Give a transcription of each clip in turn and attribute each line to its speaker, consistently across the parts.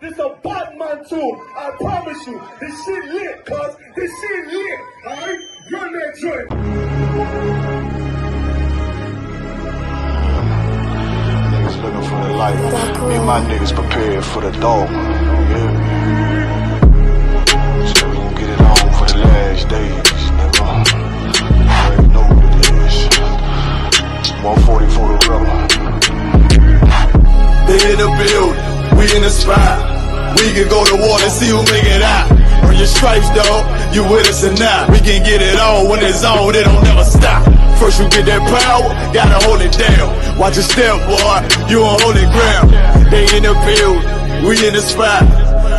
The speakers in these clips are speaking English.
Speaker 1: This a Batman tune. I promise you. This shit lit, cuz. This shit lit. Alright? Run that joint.
Speaker 2: Niggas looking for the light. Me and my niggas prepared for the dog. Yeah. So we gon' get it on for the last days, nigga. You already know what it is. 140 for the rubber.
Speaker 3: They in the building, we in the spot. We can go to war and see who make it out. Earn your stripes, dog, you with us or not. We can get it on when it's on, it don't never stop. First you get that power, gotta hold it down. Watch your step, boy, you on holy ground. They in the building, we in the spot.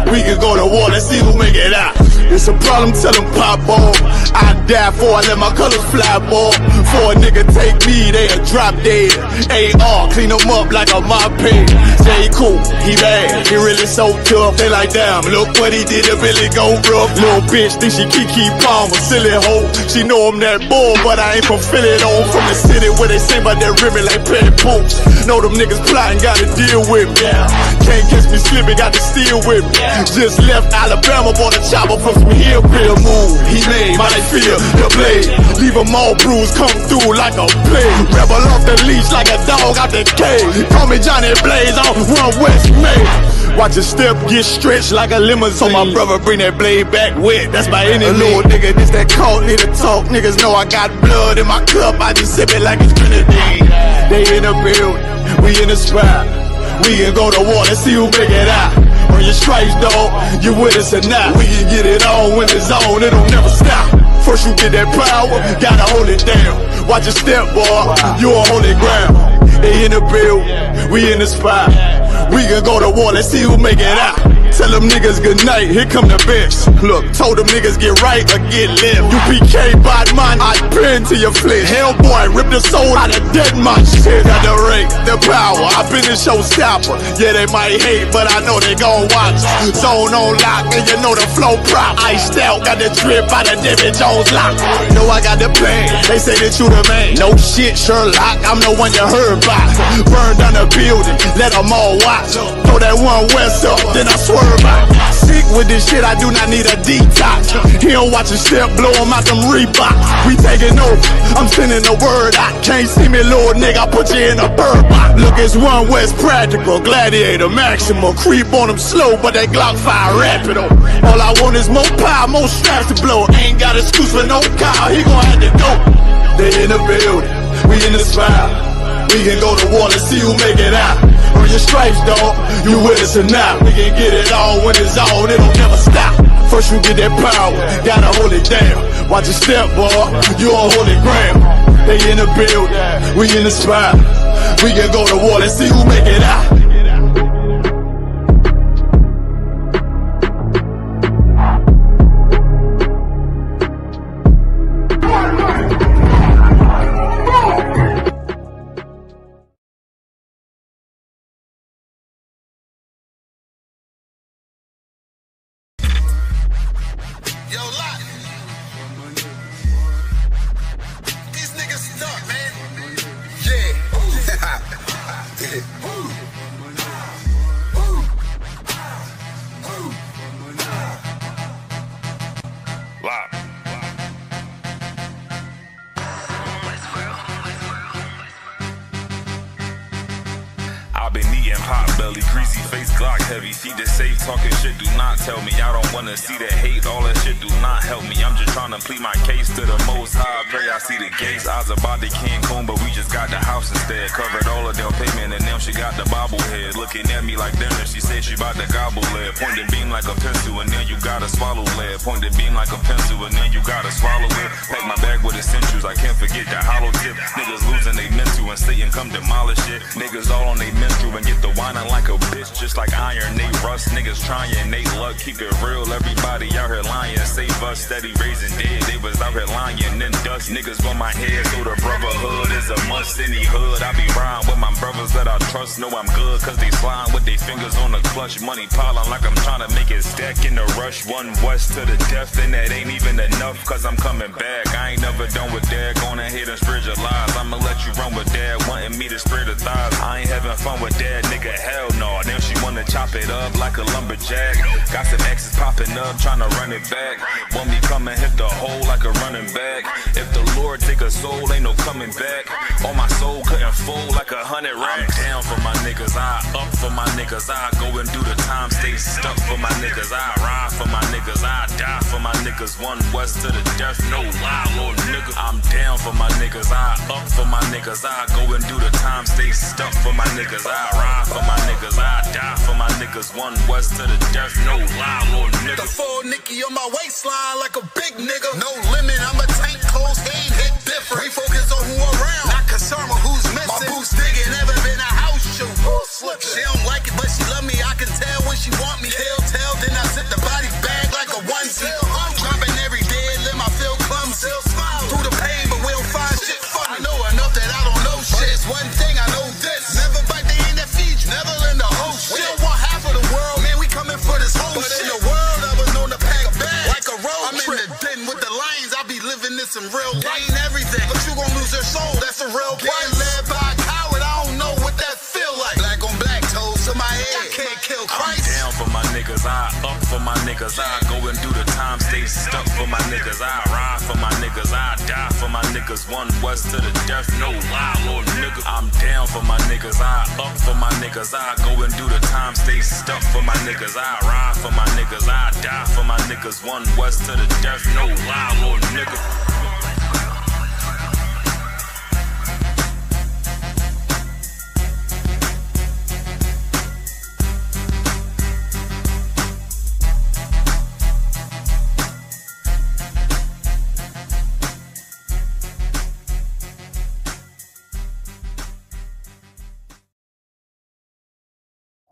Speaker 3: We can go to war, let's see who make it out. It's a problem, tell them pop off. I die for I let my colors fly, boy. For a nigga take me, they'll drop dead. AR, clean them up like a mop head. Say he cool, he bad, he really so tough. They like, damn, look what he did to Billy go rough. Little bitch think she Kiki Palmer, silly hoe. She know I'm that bull, but I ain't from Philly though. From the city where they say about that ribbon like petty poops. Know them niggas plotting, gotta deal with me. Can't catch me slipping, got to steal with me. Just left Alabama, bought a chopper from some hillbilly move. He made my feel the blade. Leave them all bruised, come through like a plague. Rebel off the leash like a dog out the cage. Call me Johnny Blaze on Run West May. Watch your step get stretched like a limousine. So my brother bring that blade back wet, that's my enemy. A little nigga, this that cult, need to talk. Niggas know I got blood in my cup, I just sip it like it's grenadine. They in the building, we in the spot. We can go to war, let's see who make it out. Earn your stripes, dog, you with us or not. We can get it on when it's on, it'll never stop. First you get that power, gotta hold it down. Watch your step, boy, you on holy ground. They in the building, we in the spot. We can go to war, let's see who make it out. Tell them niggas good night, here come the best. Look, told them niggas get right or get left. UPK bad man, I been to your flesh. Hellboy, rip the soul out of dead man shit. Got the rate, the power, I been the showstopper. Yeah, they might hate, but I know they gon' watch. Zone on lock, and you know the flow prop. Iced out, got the drip out of David Jones lock. Know I got the plan, they say that you the man. No shit, Sherlock, I'm the one you heard about. Burn down the building, let them all watch. Throw that one west up, then I swerve out. Sick with this shit, I do not need a detox. He don't watch a step, blow him out them Reeboks. We taking over, I'm sending the word out. Can't see me, little nigga, I put you in a bird box. Look, it's One West practical, gladiator, maximal. Creep on them slow, but that Glock fire rapid. All I want is more power, more straps to blow. Ain't got excuse for no car, he gon' have to go. They in the building, we in the spot. We can go to war, let's see who make it out. Earn your stripes, dog, you with us or not. We can get it on when it's on, it'll never stop. First you get that power, gotta hold it down. Watch your step, boy, you on holy ground. They in the building, we in the spot. We can go to war, let's see who make it out.
Speaker 4: I've been eating pot belly, greasy face, Glock heavy. Feed the safe, talking shit, do not tell me. I don't wanna see that hate, all that shit do not help me. I'm just trying to plead my case to the most high. Pray I see the gates. I was about to Cancun, but we just got the house instead. Covered all of their payment, and now she got the bobblehead. Looking at me like dinner, she said she about to gobble lead. Point the beam like a pencil, and then you gotta swallow lead. Point the beam like a pencil, and then you gotta swallow it. Pack my bag with essentials, I can't forget the hollow tip. Niggas losing they mental, and Satan come demolish it. Niggas all on they menstrual and get the whining like a bitch. Just like iron, they rust. Niggas trying, they luck. Keep it real, everybody out here lying. Save us, steady raising dead. They was out here lying, then dust. Niggas on my head, so the brotherhood is a must. Any hood, I be riding with my brothers that I trust. Know I'm good, cause they sliding with their fingers on the clutch. Money piling like I'm trying to make it stack in the rush. One west to the death, and that ain't even enough, cause I'm coming back. I ain't never done with that. Gonna hit and spread your lies. I'ma let you run with that. Wanting me to spread the thighs. I ain't having fun with that, nigga, hell no. Now she wanna wanna chop it up like a lumberjack. Got some exes popping up, tryna run it back. Want me come and hit the hole like a running back. If the Lord take a soul, ain't no coming back. On my soul couldn't fold like 100 racks. I'm down for my niggas, I up for my niggas. I go and do the time, stay stuck for my niggas. I ride for my niggas, I die for my niggas. One west to the death, no lie, Lord nigga. I'm down for my niggas, I up for my niggas. I go and do the time, stay stuck for my niggas. I ride for my niggas, I die for my niggas. One west to the death, no lie, Lord nigga.
Speaker 5: The full Nicky on my waistline like a big nigga. No limit, I'm a tank, close game, hit different. We focus on who around, not concerned with who's missing. My boots digging, never been a house shoe. She don't like it, but she love me. I can tell when she want me. Tell, then I zip the body bag like a onesie. Dropping every day, let my feel clumsy. Through the pain, but we don't find shit funny. I know enough that I don't know shit. It's one thing I know this. Never bite the hand that feeds you, never lend the whole shit. We don't want half of the world, man, we coming for this whole but shit. But in the world, I was known to pack bags like a road I'm trip. In the den with the lions, I be living this in real life. Ain't everything, but you gon' lose your soul, that's a real price. Led by a coward, I don't know what that feel like. Black on black toes to my head, I can't kill Christ.
Speaker 4: I'm down for my niggas, I up for my niggas. I go and do the time, stay stuck for my niggas. I ride for my niggas, I die for my niggas. One west to the death, no lie, Lord nigga. I'm down for my niggas, I up for my niggas. I go and do the time, stay stuck for my niggas. I ride for my niggas, I die for my niggas. One west to the death, no lie, Lord nigga.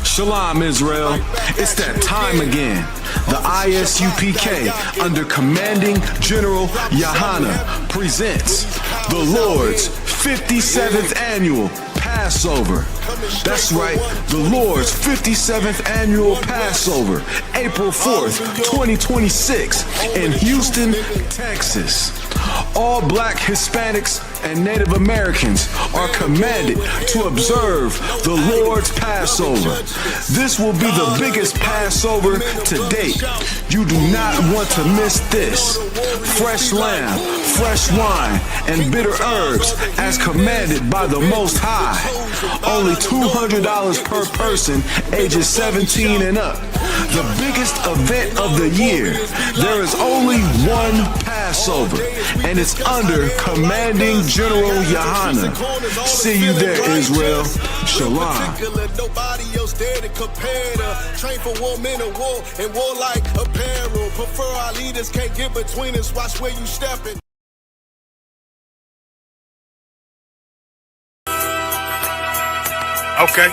Speaker 6: Shalom, Israel. It's that time again. The ISUPK, under Commanding General Yahana, presents the Lord's 57th Annual Passover. That's right, the Lord's 57th Annual Passover, April 4th, 2026, in Houston, Texas. All Black, Hispanics, and Native Americans are commanded to observe the Lord's Passover. This will be the biggest Passover to date. You do not want to miss this. Fresh lamb, fresh wine, and bitter herbs as commanded by the Most High. Only $200 per person, ages 17 and up. The biggest event of the year. There is only one Passover, and it's under Commanding General Yahana. See you there, Israel. Shalom.
Speaker 7: Nobody else there to compare to. Train for war, men of war, and war like apparel. Prefer our leaders, can't get between us. Watch where you stepping.
Speaker 1: Okay.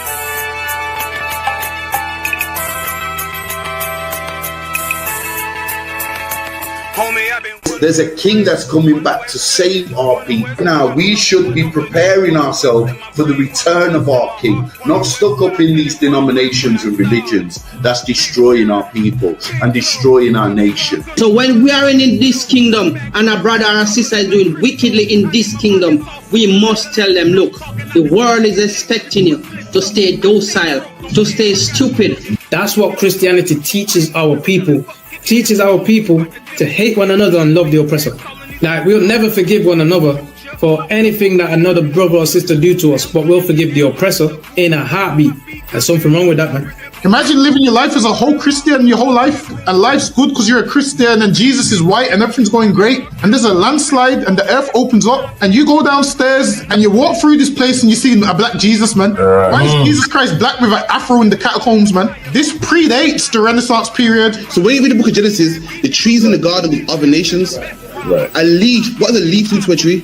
Speaker 8: There's a king that's coming back to save our people. Now, we should be preparing ourselves for the return of our king, not stuck up in these denominations and religions that's destroying our people and destroying our nation.
Speaker 9: So when we are in this kingdom and our brother or sister is doing wickedly in this kingdom, we must tell them, look, the world is expecting you to stay docile, to stay stupid.
Speaker 10: That's what Christianity teaches our people. Teaches our people to hate one another and love the oppressor. Like, we'll never forgive one another for anything that another brother or sister do to us, but we'll forgive the oppressor in a heartbeat. There's something wrong with that, man.
Speaker 11: Imagine living your life as a whole Christian your whole life, and life's good because you're a Christian and Jesus is white and everything's going great, and there's a landslide and the earth opens up and you go downstairs and you walk through this place and you see a black Jesus, man. Why is Jesus Christ black with an afro in the catacombs, man? This predates the Renaissance period.
Speaker 12: So when you read the book of Genesis, the trees in the garden with other nations, a leaf, what does a leaf do to a tree?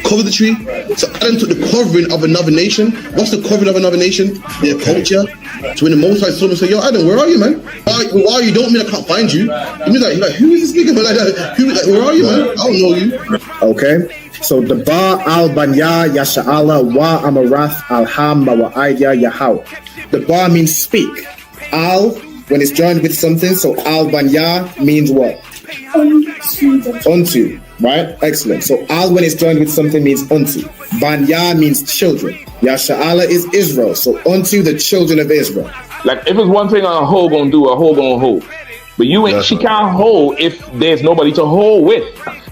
Speaker 12: Cover the tree. So Adam took the covering of another nation. What's the covering of another nation? Their culture. So when the Most High saw him and said, yo, Adam, where are you, man? Where are you? Don't mean I can't find you. It means like who is this nigga? Where are you, man? I don't know you.
Speaker 13: Okay. So the Ba al Banya Yasha'ala wa Amarath al Ham Mawa'aya Yahweh. The Ba means speak. Al, when it's joined with something, so al Banya means what? Unto, right? Excellent. So al when it's joined with something means unto. Banya means children. Yasha'ala is Israel. So unto the children of Israel.
Speaker 14: Like if it's one thing a hoe gonna do, a hoe gonna hold. But you ain't. She can't hold if there's nobody to hold with.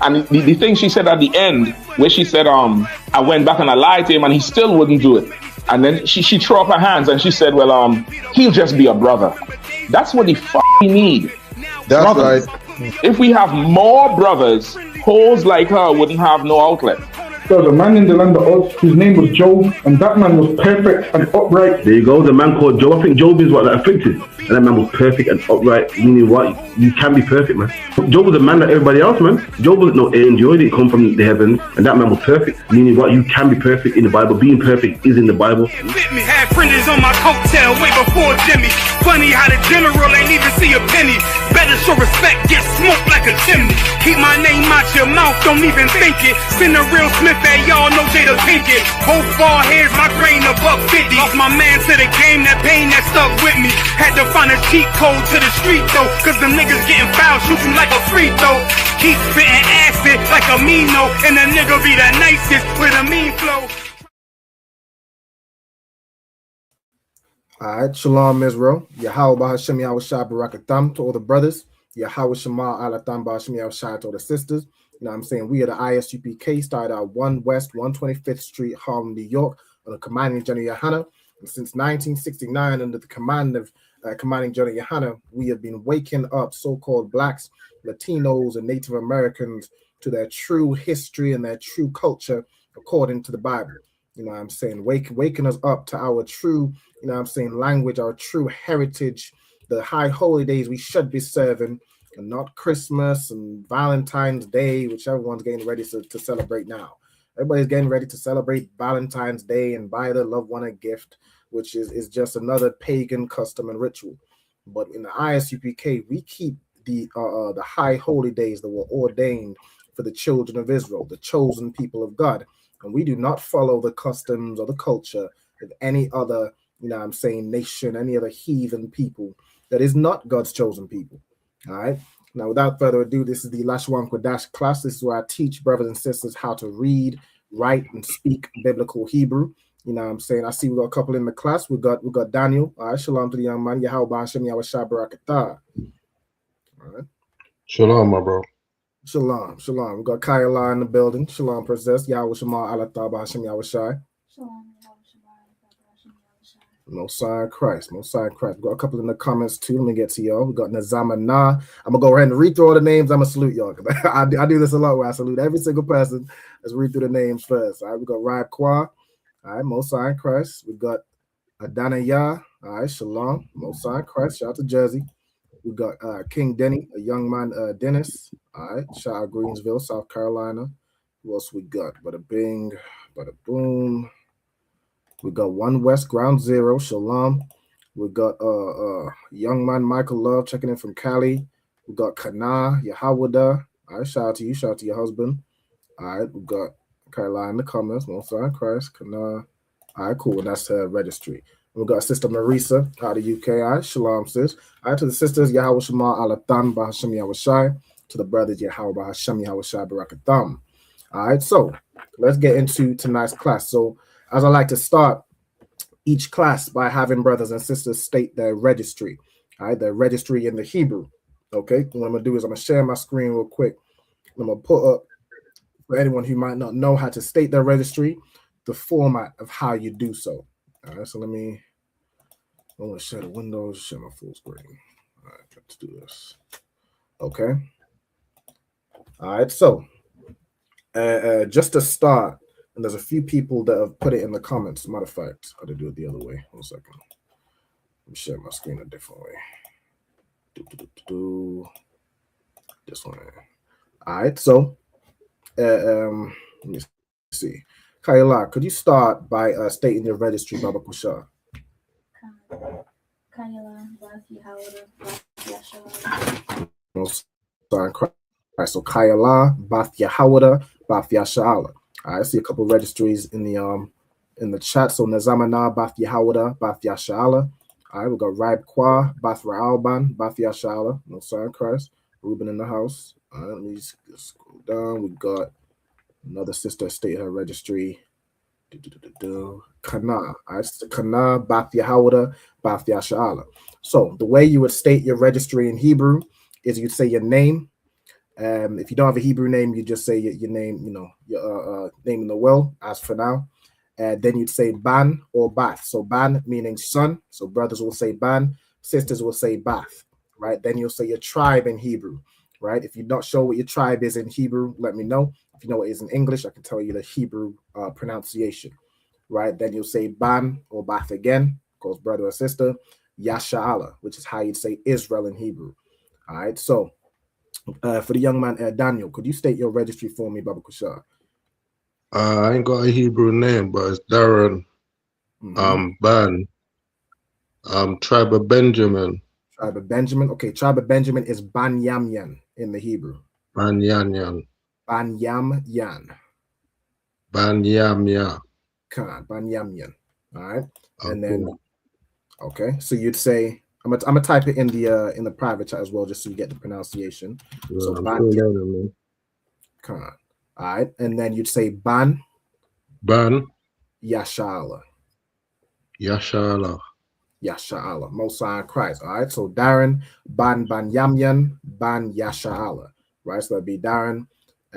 Speaker 14: And the thing she said at the end, where she said, I went back and I lied to him, and he still wouldn't do it. And then she threw up her hands and she said, well, he'll just be a brother. That's what the fuck we need.
Speaker 12: That's
Speaker 14: brothers.
Speaker 12: right.
Speaker 14: If we have more brothers, hoes like her wouldn't have no outlet.
Speaker 1: There was a man in the land of Oz, his name was Job, and that man was perfect and upright.
Speaker 15: There you go, the man called Job. I think Job is what that afflicted. And that man was perfect and upright, meaning what? You can be perfect, man. Job was a man like everybody else, man. Job wasn't no angel, he didn't come from the heavens, and that man was perfect, meaning what? You can be perfect in the Bible. Being perfect is in the Bible.
Speaker 16: Had printers on my coattail way before Jimmy. Funny how the general ain't even see a penny. Better show respect, get smoked like a chimney. Keep my name out your mouth, don't even think it. Send a real Smith at y'all, no Jada Pinkett. Both ball heads, my grain above 50. Off my man to the game, that pain that stuck with me. Had to find a cheat code to the street though, cause the niggas getting foul, shoot you like a free throw. Keep spitting acid like a Mino, and the nigga be the nicest with a mean flow.
Speaker 13: All right, Shalom Israel. Yahweh Bahashem Yahweh Shai Barakatam to all the brothers. Yahweh Shema Alatam Bahashem Yahweh Shai to all the sisters. You know what I'm saying? We are the ISUPK, started out 1 West 125th Street, Harlem, New York, on the commanding General Yohana. And since 1969, under the command of commanding General Yohana, we have been waking up so-called blacks, Latinos, and Native Americans to their true history and their true culture according to the Bible. You know what I'm saying? Waking us up to our true, you know what I'm saying, language, our true heritage, the high holy days we should be serving, and not Christmas and Valentine's Day, which everyone's getting ready to celebrate now. Everybody's getting ready to celebrate Valentine's Day and buy their loved one a gift, which is just another pagan custom and ritual. But in the ISUPK, we keep the high holy days that were ordained for the children of Israel, the chosen people of God. And we do not follow the customs or the culture of any other, you know what I'm saying, nation, any other heathen people that is not God's chosen people. All right. Now, without further ado, this is the Lashawan Qadash class. This is where I teach brothers and sisters how to read, write, and speak biblical Hebrew. You know what I'm saying? I see we got a couple in the class. We got Daniel. All right. Shalom to the young man. Yahweh Ba'ashem Yahweh Shai Barakatah. All right.
Speaker 17: Shalom, my bro.
Speaker 13: Shalom. Shalom. We got Kayla in the building. Shalom, princess. Yahweh Shema Alatah Ba'ashem Yahweh Shai.
Speaker 18: Shalom.
Speaker 13: Most High Christ, Most High Christ. We got a couple in the comments too. Let me get to y'all. We got Nazama Na. I'm gonna go ahead and read through all the names. I'm gonna salute y'all. I do this a lot where I salute every single person. Let's read through the names first. All right, we got Raib Kwa. All right, Most High Christ. We got Adanaya. All right, Shalom. Most High Christ. Shout out to Jersey. We got King Denny, a young man, Dennis. All right, shout out Greensville, South Carolina. Who else we got? Bada bing, bada boom. We got 1 West Ground Zero, Shalom. We got young man Michael Love checking in from Cali. We got Kana, Yahawada. All right, shout out to you, shout out to your husband. All right, we got Caroline in the comments, Most High Christ, Kana. All right, cool, and that's her registry. We got Sister Marisa out of UK. All right, Shalom, sis. All right, to the sisters, Yahweh Shema Alatan Bahashem Yahweh Shai. To the brothers, Yahweh Bahashem Yahweh Shai Barakatham. All right, so let's get into tonight's class. So, as I like to start each class by having brothers and sisters state their registry, all right, their registry in the Hebrew. Okay, what I'm gonna do is I'm gonna share my screen real quick. I'm gonna put up for anyone who might not know how to state their registry, the format of how you do so. All right, so I'm gonna share the windows, share my full screen. All right, let's do this. Okay. All right, so just to start. And there's a few people that have put it in the comments. Matter of fact, I gotta do it the other way. 1 second. Let me share my screen a different way. This one. All right, so let me see. Kayla, could you start by stating your registry, Baba Kusha?
Speaker 18: Kayla,
Speaker 13: So Kayla, Bath Yahawada, Bath Yasha'ala. I see a couple registries in the chat. So Nazamana, Bath Yahawada, Bath Yasha'ala. All right, we got Raib Kwa, Bath Ra'alban, Bath Yasha'ala. No sign Christ. Ruben in the house. All right, let me just scroll down. We got another sister state her registry. Kana. It's the Kana, Bath Yahawada, Bath Yasha'ala. So the way you would state your registry in Hebrew is you'd say your name. If you don't have a Hebrew name, you just say your name, your name in the will, as for now. Then you'd say ban or bath. So ban meaning son. So brothers will say ban, sisters will say bath, right? Then you'll say your tribe in Hebrew, right? If you're not sure what your tribe is in Hebrew, let me know. If you know what it is in English, I can tell you the Hebrew pronunciation, right? Then you'll say ban or bath again, goes brother or sister, Yasha'ala, which is how you'd say Israel in Hebrew. All right, so for the young man, Daniel, could you state your registry for me, Baba Kushar?
Speaker 17: I ain't got a Hebrew name, but it's Darren. Ban. Tribe of Benjamin.
Speaker 13: Tribe of Benjamin. Okay, Tribe of Benjamin is Banyamyan in the Hebrew.
Speaker 17: Banyanyan.
Speaker 13: Banyamyan.
Speaker 17: Banyamya.
Speaker 13: Banyamyan. All right, and then okay, so you'd say I'm gonna type it in the private chat as well, just so you get the pronunciation.
Speaker 17: Yeah,
Speaker 13: so
Speaker 17: Banyamyan.
Speaker 13: All right, and then you'd say Ban.
Speaker 17: Ban.
Speaker 13: Yasha'ala.
Speaker 17: Yasha'ala.
Speaker 13: Yasha'ala. Most High in Christ. All right. So Darren, Ban Yamyan, Ban Yasha'ala. Right. So that'd be Darren,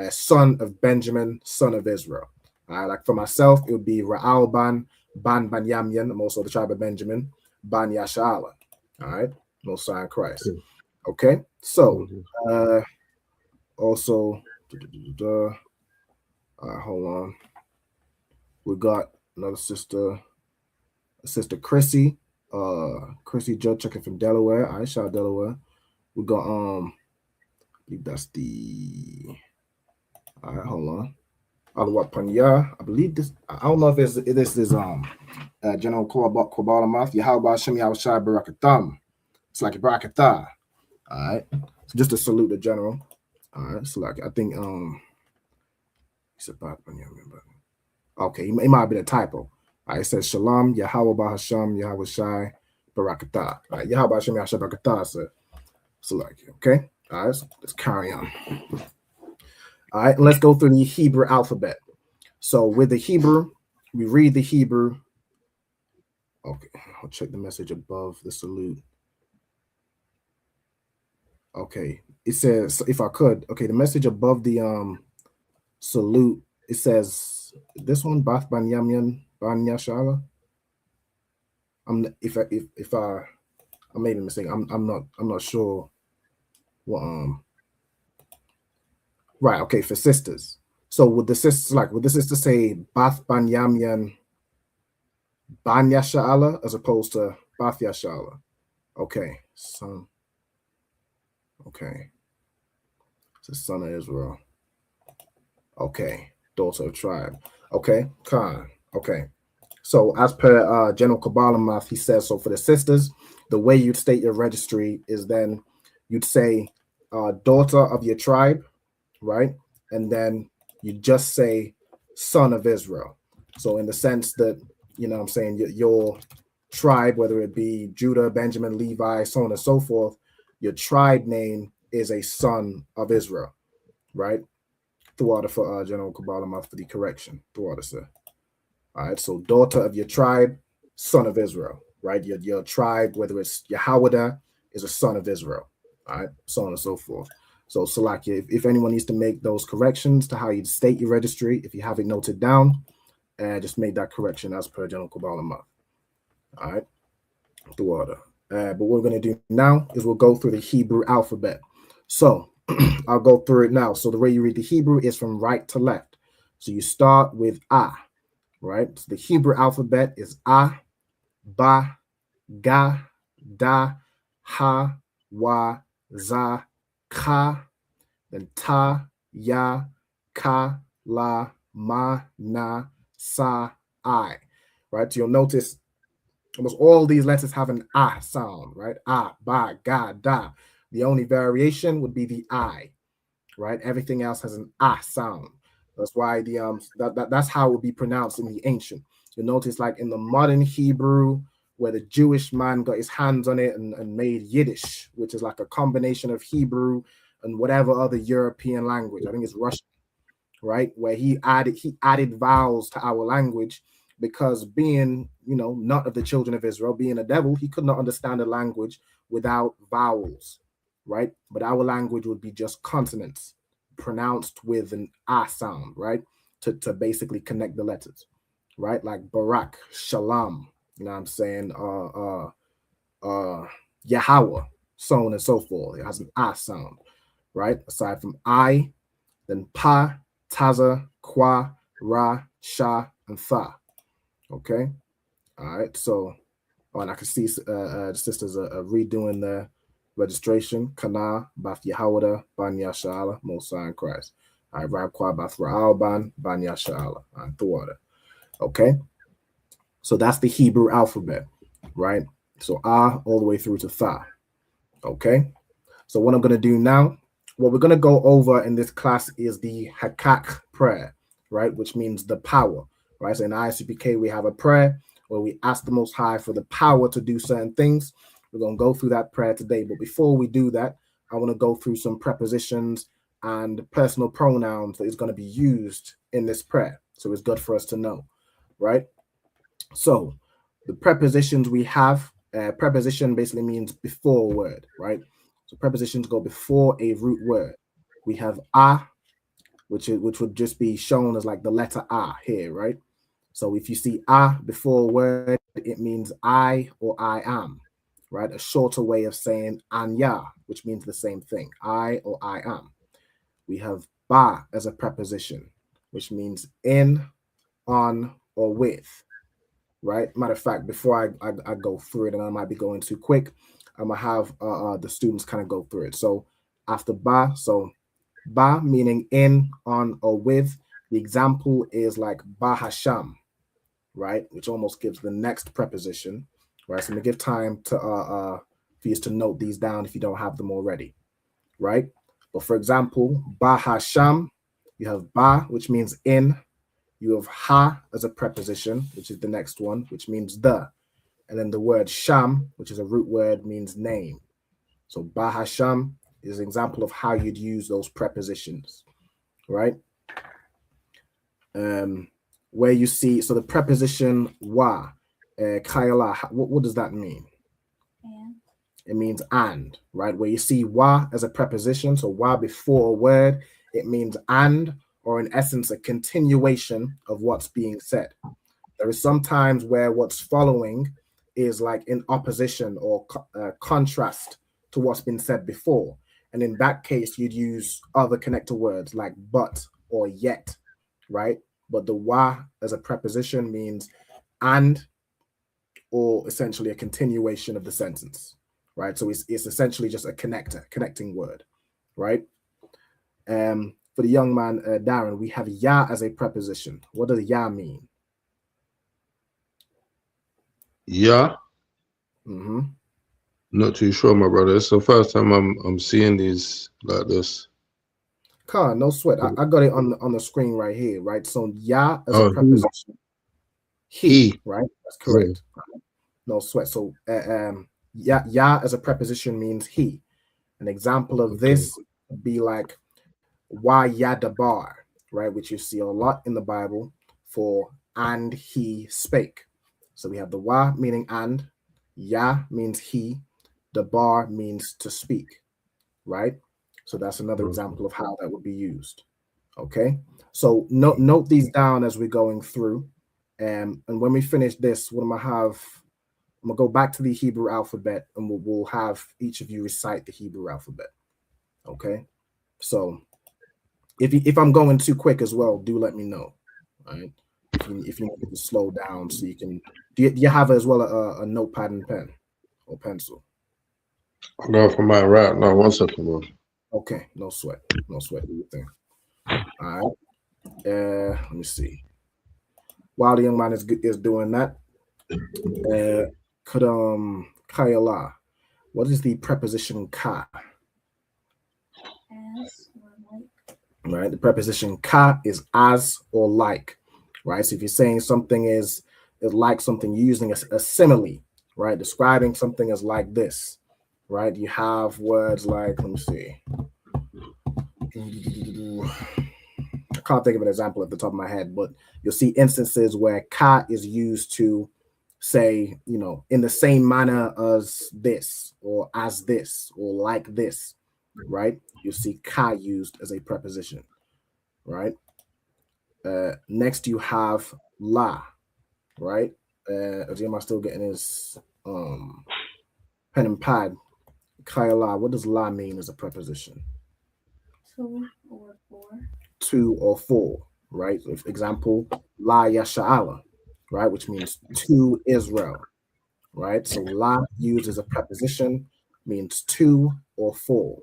Speaker 13: son of Benjamin, son of Israel. All right. Like for myself, it would be Ra'al Ban Yamyan. I'm also the tribe of Benjamin, Ban Yasha'ala. All right. Most High in Christ. Okay. So also hold on. We got another sister Chrissy. Chrissy Joe checking from Delaware. I shot Delaware. We got I believe that's the all right, hold on. Alawat Panya. I believe this. I don't know if this is General Kobala Math. Yahweh Hashem Yahushai Barakatam. It's like a Barakatah. All right. So just to salute the general. All right. So like I think okay, it might be a typo. All right, it says Shalom, Yahweh Hashem, Yahweh Shai, Barakatah. All right, Yahweh Hashem, Yahweh Barakatah. So like, okay. All right, let's carry on. All right, and let's go through the Hebrew alphabet. So with the Hebrew, we read the Hebrew. Okay, I'll check the message above the salute. Okay, it says, if I could, okay, the message above the salute, it says this one, Bath Banyamyan Ban Yashala. I'm made a mistake. I'm not sure what right, okay, for sisters. So would the sister say Bath Banyamyan Ban Yashala as opposed to Bath Yashala? Okay, son. Okay. It's the son of Israel. Okay, daughter of tribe. Okay, Khan. Okay. So as per General Kabbalah Math, he says, so for the sisters, the way you'd state your registry is then you'd say daughter of your tribe, right? And then you just say son of Israel. So in the sense that, you know what I'm saying, your tribe, whether it be Judah, Benjamin, Levi, so on and so forth, your tribe name is a son of Israel, right? Throughout the for General Kabbalah Math for the correction. Throughout the sir. All right, so daughter of your tribe, son of Israel, right? Your tribe, whether it's Yahweh, is a son of Israel, all right, so on and so forth. So Salakia, if anyone needs to make those corrections to how you state your registry, if you have it noted down, just make that correction as per General Kabbalah Math. All right, the order. But what we're going to do now is we'll go through the Hebrew alphabet. So I'll go through it now. So the way you read the Hebrew is from right to left. So you start with A. Right, so the Hebrew alphabet is A, Ba, Ga, Da, Ha, Wa, Za, Ka, then Ta, Ya, Ka, La, Ma, Na, Sa, I. Right, so you'll notice almost all these letters have an A sound, right? A, Ba, Ga, Da. The only variation would be the I, right? Everything else has an A sound. That's why the that's how it would be pronounced in the ancient. You'll notice, like in the modern Hebrew, where the Jewish man got his hands on it and made Yiddish, which is like a combination of Hebrew and whatever other European language. I think it's Russian, right? Where he added vowels to our language, because being, not of the children of Israel, being a devil, he could not understand a language without vowels, right? But our language would be just consonants pronounced with an ah sound, right? To basically connect the letters, right? Like Barak, Shalom, you know what I'm saying? Yahweh, so on and so forth. It has an ah sound, right? Aside from I, then Pa, Taza, Kwa, Ra, Sha, and Tha. Okay. All right. So, and I can see the sisters are redoing the registration. Kana, Bath Yahawada, Ban Yasha'ala, Mosa, and Christ. All right. Rab Kwa, Bath Ra'alban, Ban Yasha'ala, and Thawada. Okay. So that's the Hebrew alphabet, right? So Ah all the way through to Tha. Okay. So what I'm going to do now, what we're going to go over in this class is the Hakak prayer, right? Which means the power, right? So in ISUPK, we have a prayer where we ask the Most High for the power to do certain things. We're going to go through that prayer today. But before we do that, I want to go through some prepositions and personal pronouns that is going to be used in this prayer. So it's good for us to know, right? So the prepositions we have, preposition basically means before a word, right? So prepositions go before a root word. We have ah, which would just be shown as like the letter ah here, right? So if you see ah before a word, it means I or I am, right? A shorter way of saying anya, which means the same thing, I or I am. We have ba as a preposition, which means in, on, or with, right? Matter of fact, before I go through it, and I might be going too quick, I'm gonna have the students kind of go through it. So after ba, so ba meaning in, on, or with. The example is like ba hasham, right? Which almost gives the next preposition, right? So I'm gonna give time to for you to note these down if you don't have them already, right? But for example, ba hasham, you have ba, which means in. You have ha as a preposition, which is the next one, which means the. And then the word sham, which is a root word, means name. So ba hasham is an example of how you'd use those prepositions, right? Where you see, so the preposition wa, kayala, what does that mean? And. It means and, right? Where you see wa as a preposition, so wa before a word, it means and, or in essence, a continuation of what's being said. There is some times where what's following is like in opposition or contrast to what's been said before. And in that case, you'd use other connector words like but or yet, right? But the wa as a preposition means and, or essentially a continuation of the sentence, right? So it's essentially just a connecting word, right? For the young man, Darren, we have ya as a preposition. What does ya mean?
Speaker 17: Yeah.
Speaker 13: Mm-hmm.
Speaker 17: Not too sure, my brother. It's the first time I'm seeing these like this.
Speaker 13: No sweat. I got it on the screen right here, right? So ya as a preposition. He, right? That's correct. Yeah. No sweat. So ya as a preposition means he. An example of this would be like wa yadabar, right? Which you see a lot in the Bible for and he spake. So we have the wa meaning and, ya means he, dabar means to speak, right? So that's another example of how that would be used. Okay, so note these down as we're going through. And when we finish this, what I'm gonna go back to the Hebrew alphabet, and we'll have each of you recite the Hebrew alphabet. Okay, so if I'm going too quick as well, do let me know. Right? If you need to slow down, so you can. Do you have as well a notepad and pen or pencil?
Speaker 17: I'm going for mine right now. 1 second, bro.
Speaker 13: Okay, no sweat. Do your thing. All right. Let me see. While the young man is doing that, Kayala, what is the preposition ka? As or like. Right, the preposition ka is as or like, right? So if you're saying something is like something, you're using a simile, right? Describing something as like this, right? You have words like, let me see. I can't think of an example at the top of my head, but you'll see instances where ka is used to say, you know, in the same manner as this, or as this, or like this, right? You'll see ka used as a preposition, right? Next you have la, right? Am I still getting his pen and pad? Kayla, what does la mean as a preposition?
Speaker 18: 2 or 4.
Speaker 13: 2 or 4, right? So example, la yasha'ala, right? Which means to Israel, right? So la used as a preposition means 2 or 4,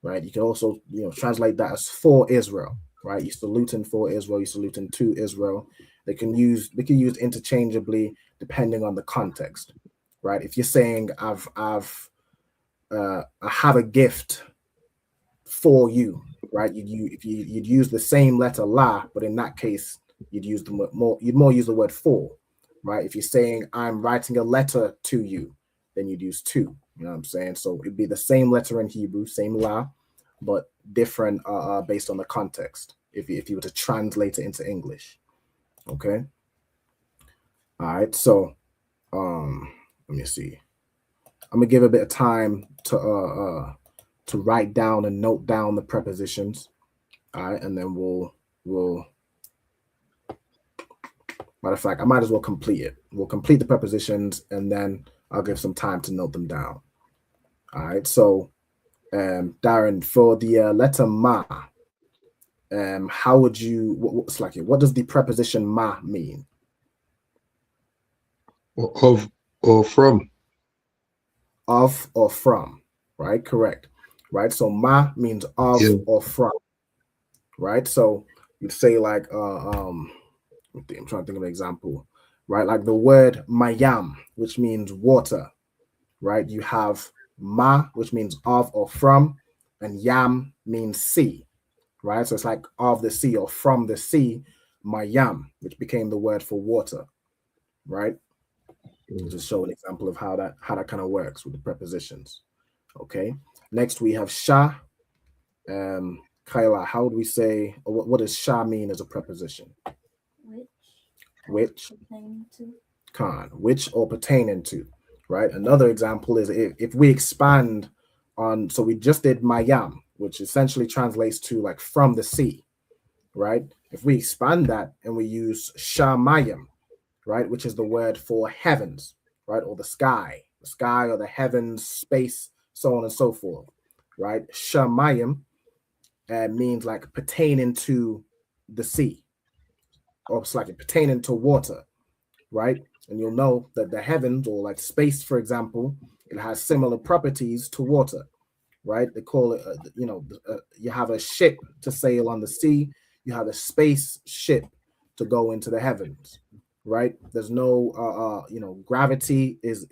Speaker 13: right? You can also, you know, translate that as for Israel, right? You're saluting for Israel, you're saluting to Israel. They can use interchangeably depending on the context, right? If you're saying I have a gift for you, right? You'd use the same letter la, but in that case you'd more use the word for, right? If you're saying I'm writing a letter to you, then you'd use to. You know what I'm saying? So it'd be the same letter in Hebrew, same la, but different based on the context. If you were to translate it into English, okay. All right. So let me see. I'm gonna give a bit of time to write down and note down the prepositions. All right, and then we'll matter of fact, I might as well complete it. We'll complete the prepositions and then I'll give some time to note them down. All right, so Darren, for the letter ma, how would you what does the preposition ma mean?
Speaker 17: Of or from.
Speaker 13: Of or from, right? Correct. Right. So ma means of or from. Right. So you'd say like I'm trying to think of an example, right? Like the word mayam, which means water, right? You have ma, which means of or from, and yam means sea, right? So it's like of the sea or from the sea, mayam, which became the word for water, right? Just show an example of how that kind of works with the prepositions. Okay. Next we have sha. Kyla, how would we say, or what does sha mean as a preposition? Which
Speaker 18: pertaining to.
Speaker 13: Which or pertaining to, right? Another example is if we expand on, so we just did mayam, which essentially translates to like from the sea, right? If we expand that and we use shamayim, right, which is the word for heavens, right, or the sky or the heavens, space, so on and so forth, right? Shamayim means like pertaining to the sea, or it's like pertaining to water, right? And you'll know that the heavens, or like space, for example, it has similar properties to water, right? They call it, you have a ship to sail on the sea, you have a space ship to go into the heavens, right? There's no, gravity is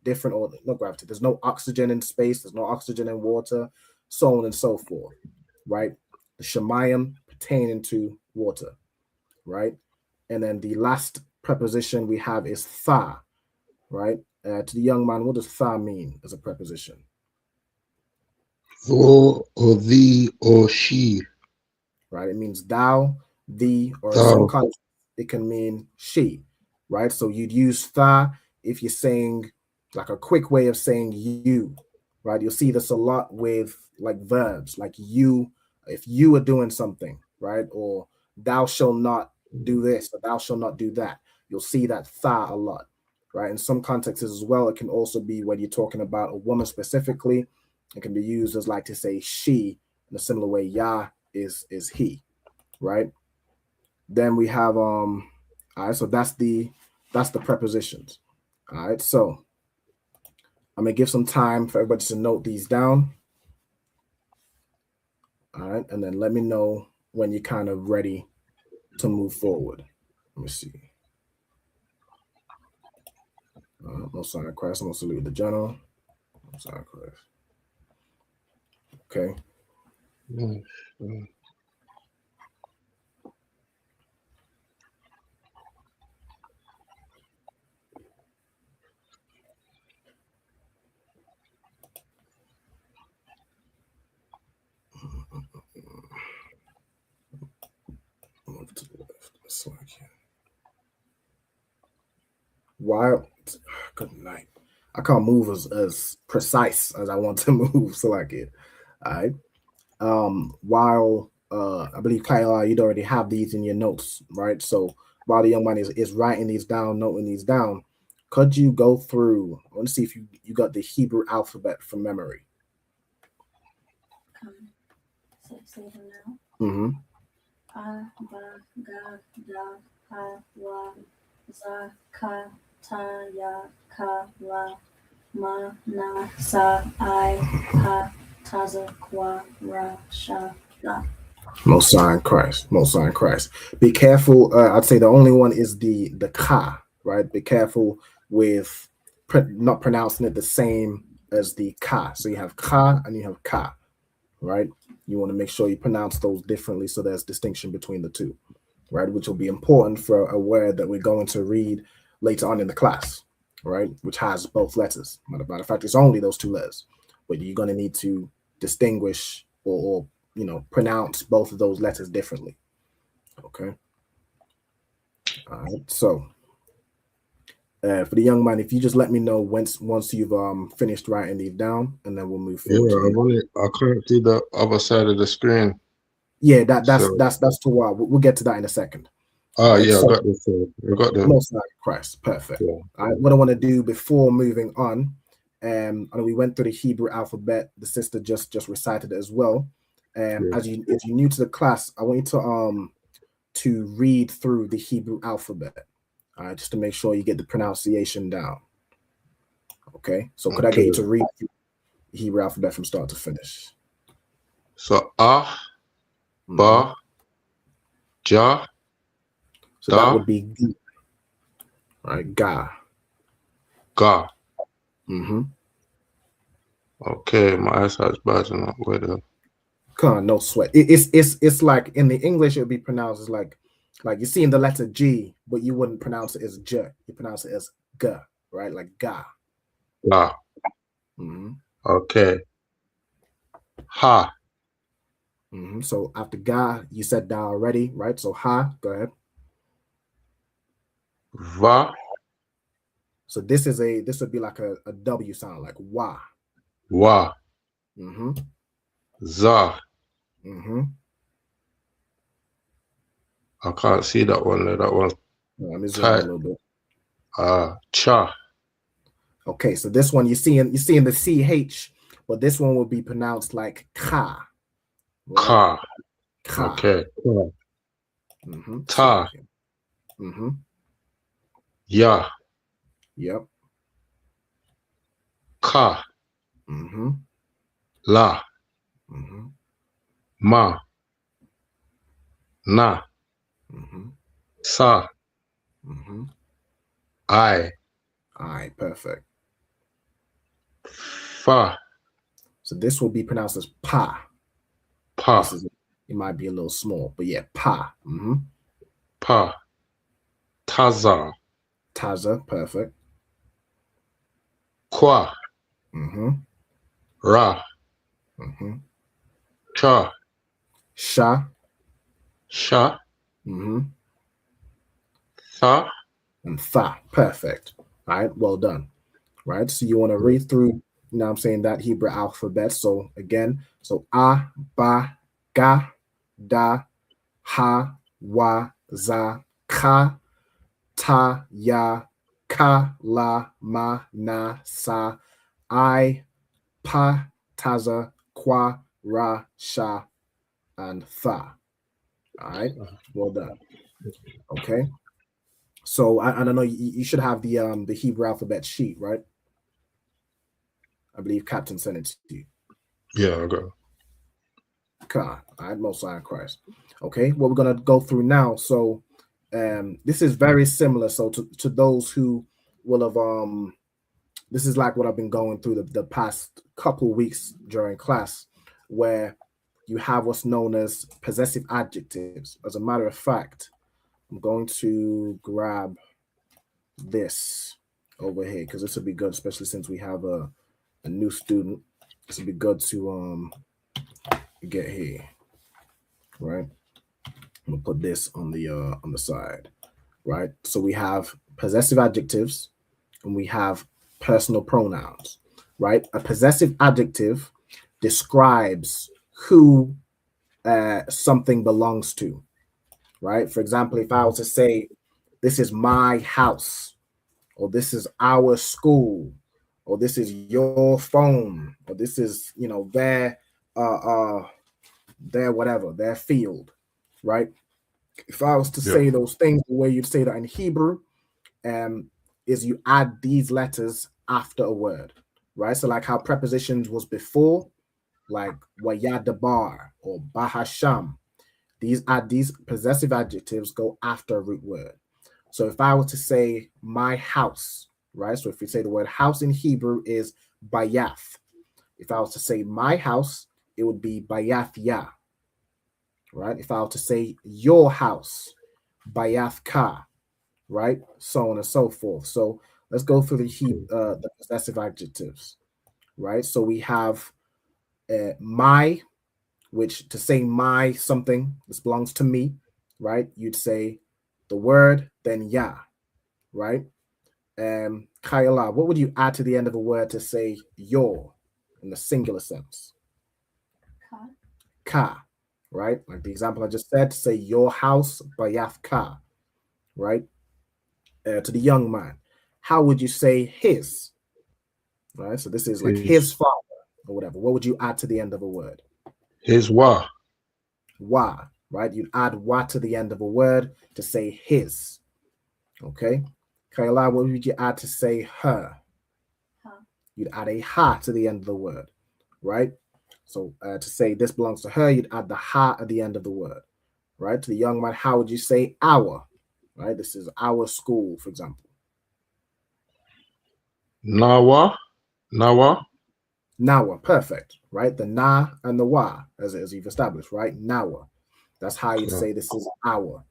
Speaker 13: different, or not gravity. There's no oxygen in space. There's no oxygen in water, so on and so forth, right? The shemayim pertaining to water, right? And then the last preposition we have is tha, right? To the young man, what does tha mean as a preposition?
Speaker 17: Or thee or she.
Speaker 13: Right? It means thou, thee, or in
Speaker 17: Thou.
Speaker 13: some context, it can mean she, right? So you'd use tha if you're saying, like a quick way of saying you, right? You'll see this a lot with like verbs, like you, if you are doing something, right? Or thou shall not do this, or thou shall not do that. You'll see that tha a lot, right? In some contexts as well, it can also be when you're talking about a woman specifically. It can be used as like to say she in a similar way. Yah is he, right? Then we have all right, so that's the prepositions. All right, so I'm gonna give some time for everybody to note these down. All right, and then let me know when you're kind of ready to move forward. Let me see. Most High Christ, I'm gonna salute the general. Most High Christ. Okay. So I can. While good night. I can't move as precise as I want to move, so I can. All right. While I believe Kyle, you'd already have these in your notes, right? So while the young man is writing these down, noting these down, could you go through? I want to see if you got the Hebrew alphabet from memory.
Speaker 18: Say them now.
Speaker 13: Mm-hmm.
Speaker 18: A, ba, ga, da, ha, wa, za, ka, ta, ya, ka, la, ma, na, sa, I, pa, taza, kwa, ra, sha, la.
Speaker 13: Most High in Christ. Most High in Christ. Be careful. I'd say the only one is the ka, right? Be careful with not pronouncing it the same as the ka. So you have ka and you have ka, right? You want to make sure you pronounce those differently so there's distinction between the two, right? Which will be important for a word that we're going to read later on in the class, right? Which has both letters. Matter of fact, it's only those two letters, but you're going to need to distinguish or pronounce both of those letters differently. Okay. All right. So for the young man, if you just let me know once you've finished writing these down, and then we'll move forward.
Speaker 17: I can't see the other side of the screen.
Speaker 13: Yeah, that's to why we'll get to that in a second.
Speaker 17: Oh yeah, so, I got this. I got the
Speaker 13: Most High Christ. Perfect. Yeah. All right, what I want to do before moving on, I know we went through the Hebrew alphabet. The sister just recited it as well. As if you're new to the class, I want you to read through the Hebrew alphabet, just to make sure you get the pronunciation down. Okay, so could I get you to read through the Hebrew alphabet from start to finish?
Speaker 17: So ba, ja.
Speaker 13: So da, that would be G. Right, ga.
Speaker 17: Ga.
Speaker 13: Mm-hmm.
Speaker 17: Okay, my eyesight's bad enough. Where the
Speaker 13: Come on, no sweat. It's like in the English it would be pronounced as like you see in the letter G, but you wouldn't pronounce it as J. You pronounce it as G, right? Like ga.
Speaker 17: Ga.
Speaker 13: Mm-hmm.
Speaker 17: Okay. Ha.
Speaker 13: Mm-hmm. So after ga, you said da already, right? So ha, go ahead.
Speaker 17: Va.
Speaker 13: So this would be like a W sound, like wa.
Speaker 17: Wa.
Speaker 13: Mm-hmm.
Speaker 17: Za.
Speaker 13: Mm-hmm.
Speaker 17: I can't see that one there. That one's
Speaker 13: tight. A little bit.
Speaker 17: Cha.
Speaker 13: Okay, so this one you're seeing the CH, but this one will be pronounced like ka.
Speaker 17: Right? Ka.
Speaker 13: Ka.
Speaker 17: Okay.
Speaker 13: Mm-hmm.
Speaker 17: Ta.
Speaker 13: Mm-hmm.
Speaker 17: Ya.
Speaker 13: Yep.
Speaker 17: Ka.
Speaker 13: Mm-hmm.
Speaker 17: La.
Speaker 13: Mm-hmm.
Speaker 17: Ma. Na.
Speaker 13: Mm-hmm.
Speaker 17: Sa.
Speaker 13: Mm-hmm.
Speaker 17: I.
Speaker 13: Perfect.
Speaker 17: Fa.
Speaker 13: So this will be pronounced as pa.
Speaker 17: Pa.
Speaker 13: It might be a little small, but yeah, pa. Mm-hmm.
Speaker 17: Pa. Taza.
Speaker 13: Taza, perfect.
Speaker 17: Kwa.
Speaker 13: Mm-hmm.
Speaker 17: Ra.
Speaker 13: Mm-hmm.
Speaker 17: Cha.
Speaker 13: Sha.
Speaker 17: Sha.
Speaker 13: Mm-hmm.
Speaker 17: Tha.
Speaker 13: And tha. Perfect. All right, well done. Right, so you want to read through, I'm saying, that Hebrew alphabet. So again, so a, ba, ga, da, ha, wa, za, ka, ta, ya, ka, la, ma, na, sa, I, pa, taza, kwa, ra, sha, and tha. All right, well done. Okay, so I don't know, you should have the Hebrew alphabet sheet, right? I believe Captain sent it to you.
Speaker 17: Yeah, I got it.
Speaker 13: God, all right, Most High in Christ. Okay, what we're gonna go through now. So, this is very similar. So to those who will have this is like what I've been going through the past couple weeks during class, where you have what's known as possessive adjectives. As a matter of fact, I'm going to grab this over here because this would be good, especially since we have a new student. This would be good to get here, right? I'm gonna put this on the side, right? So we have possessive adjectives and we have personal pronouns, right? A possessive adjective describes who something belongs to, right? For example, if I was to say, this is my house, or this is our school, or this is your phone, or this is, you know, their whatever, their field, right? If I was to say those things, the way you'd say that in Hebrew, is you add these letters after a word, right? So like how prepositions was before, like wayadabar or bahasham. These possessive adjectives go after a root word. So if I were to say my house, right? So if we say the word house in Hebrew is bayath. If I was to say my house, it would be bayath ya, right? If I were to say your house, bayath ka, right? So on and so forth. So let's go through the possessive adjectives, right? So we have my, which to say my something, this belongs to me, right? You'd say the word, then ya, right? Kayala, what would you add to the end of a word to say your in the singular sense? Ka, right? Like the example I just said, to say your house, bayath ka, right? To the young man, how would you say his? Right? So this is like his father or whatever. What would you add to the end of a word?
Speaker 17: His wa.
Speaker 13: Wa, right? You'd add wa to the end of a word to say his. Okay. Kayla, what would you add to say her? You'd add a ha to the end of the word, right? So to say this belongs to her, you'd add the ha at the end of the word, right? To the young man, how would you say our? Right? This is our school, for example.
Speaker 17: Nawa.
Speaker 13: Nawa, perfect, right? The na and the wa, as you've established, right? Nawa. That's how you'd say this is our,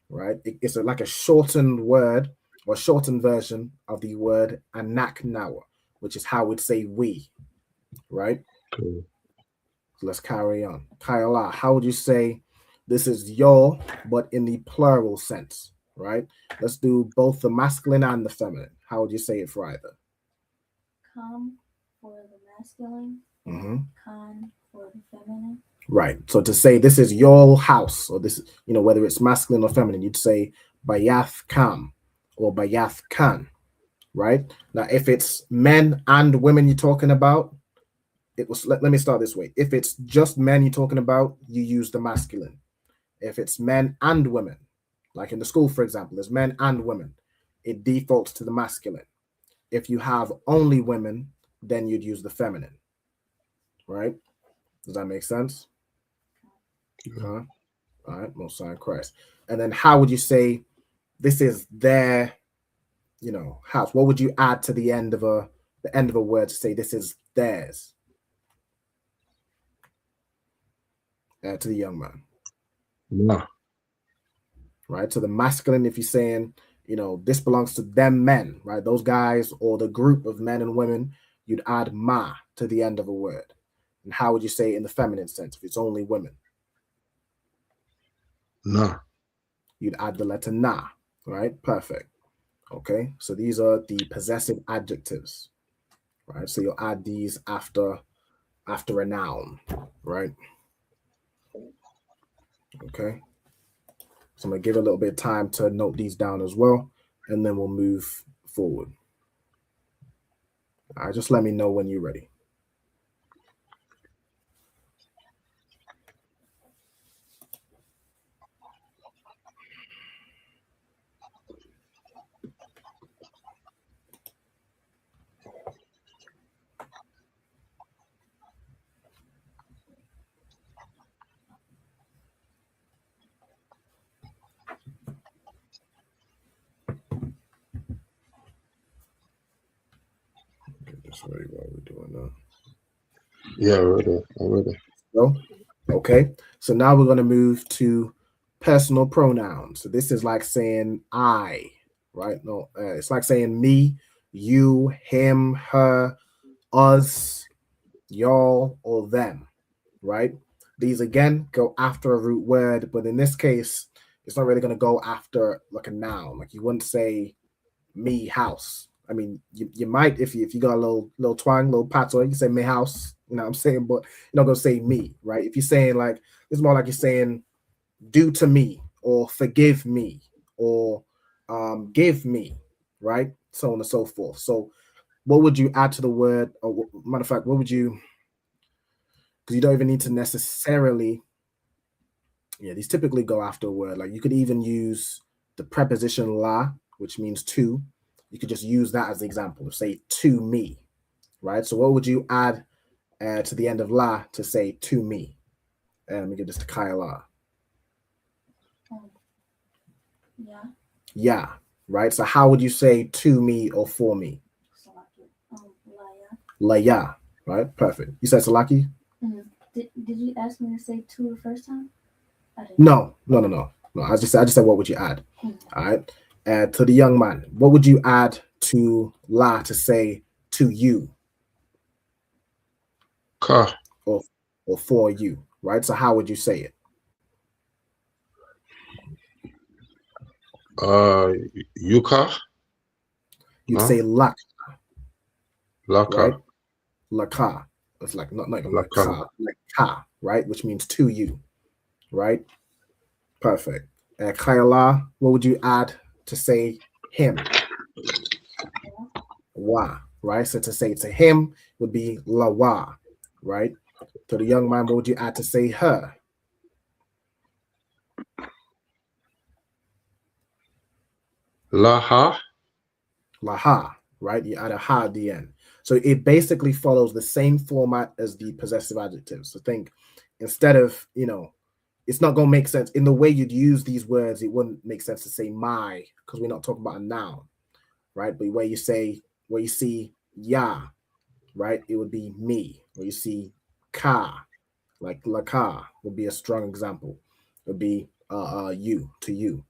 Speaker 13: right? It's like a shortened word or shortened version of the word anak nawa, which is how we'd say we, right?
Speaker 17: Cool.
Speaker 13: So let's carry on. Kayala, how would you say this is your, but in the plural sense, right? Let's do both the masculine and the feminine. How would you say it for either?
Speaker 18: Come for the masculine, con for the feminine.
Speaker 13: Right. So to say this is your house, or this, you know, whether it's masculine or feminine, you'd say bayath kam or bayath kan, right? Now, if it's men and women you're talking about, it was, let me start this way. If it's just men you're talking about, you use the masculine. If it's men and women, like in the school, for example, there's men and women, it defaults to the masculine. If you have only women, then you'd use the feminine, right? Does that make sense? All right, most high Christ. And then how would you say this is their, you know, house? What would you add to the end of a word to say this is theirs? To the young man.
Speaker 17: Nah.
Speaker 13: Right. So the masculine, if you're saying, you know, this belongs to them men, right? Those guys or the group of men and women, you'd add ma to the end of a word. And how would you say it in the feminine sense if it's only women?
Speaker 17: Nah.
Speaker 13: You'd add the letter na, right? Perfect. Okay. So these are the possessive adjectives, right? So you'll add these after a noun, right? Okay. So I'm going to give a little bit of time to note these down as well, and then we'll move forward. All right, just let me know when you're ready. Get this ready while we're doing that.
Speaker 17: Yeah, already.
Speaker 13: So, okay. So now we're going to move to personal pronouns. So this is like saying I, right? No, it's like saying me, you, him, her, us, y'all, or them, right? These again go after a root word, but in this case, it's not really going to go after like a noun. Like you wouldn't say me house. I mean, you might if you got a little twang, little patois, you can say me house. You know what I'm saying? But you're not gonna say me, right? If you're saying like it's more like you're saying do to me or forgive me or give me, right? So on and so forth. So what would you add to the word? Or matter of fact, what would you? Because you don't even need to necessarily. Yeah, these typically go after a word. Like you could even use the preposition la, which means to. You could just use that as the example of say to me, right? So what would you add to the end of la to say to me? Let me give this to Kyle.
Speaker 18: Yeah.
Speaker 13: Yeah, right? So how would you say to me or for me? Laya, right? Perfect. You said Salaki?
Speaker 18: Mm-hmm. Did you ask me to say to the first time?
Speaker 13: No. I just said what would you add? All right. To the young man, what would you add to la to say to you?
Speaker 17: Ka.
Speaker 13: Or for you, right? So how would you say it?
Speaker 17: Yuka.
Speaker 13: You'd say lak.
Speaker 17: Laka.
Speaker 13: Right? Laka. It's like not like ka, like ka, right? Which means to you, right? Perfect. Kayala, what would you add to say him? Wa, right? So to say to him would be lawa, right? To the young man, what would you add to say her?
Speaker 17: Laha.
Speaker 13: Laha, right? You add a ha at the end. So it basically follows the same format as the possessive adjectives. So think instead of, it's not going to make sense in the way you'd use these words. It wouldn't make sense to say my because we're not talking about a noun, right? But where you see ya, right? It would be me. Where you see ka, like laka would be a strong example. It would be you to you,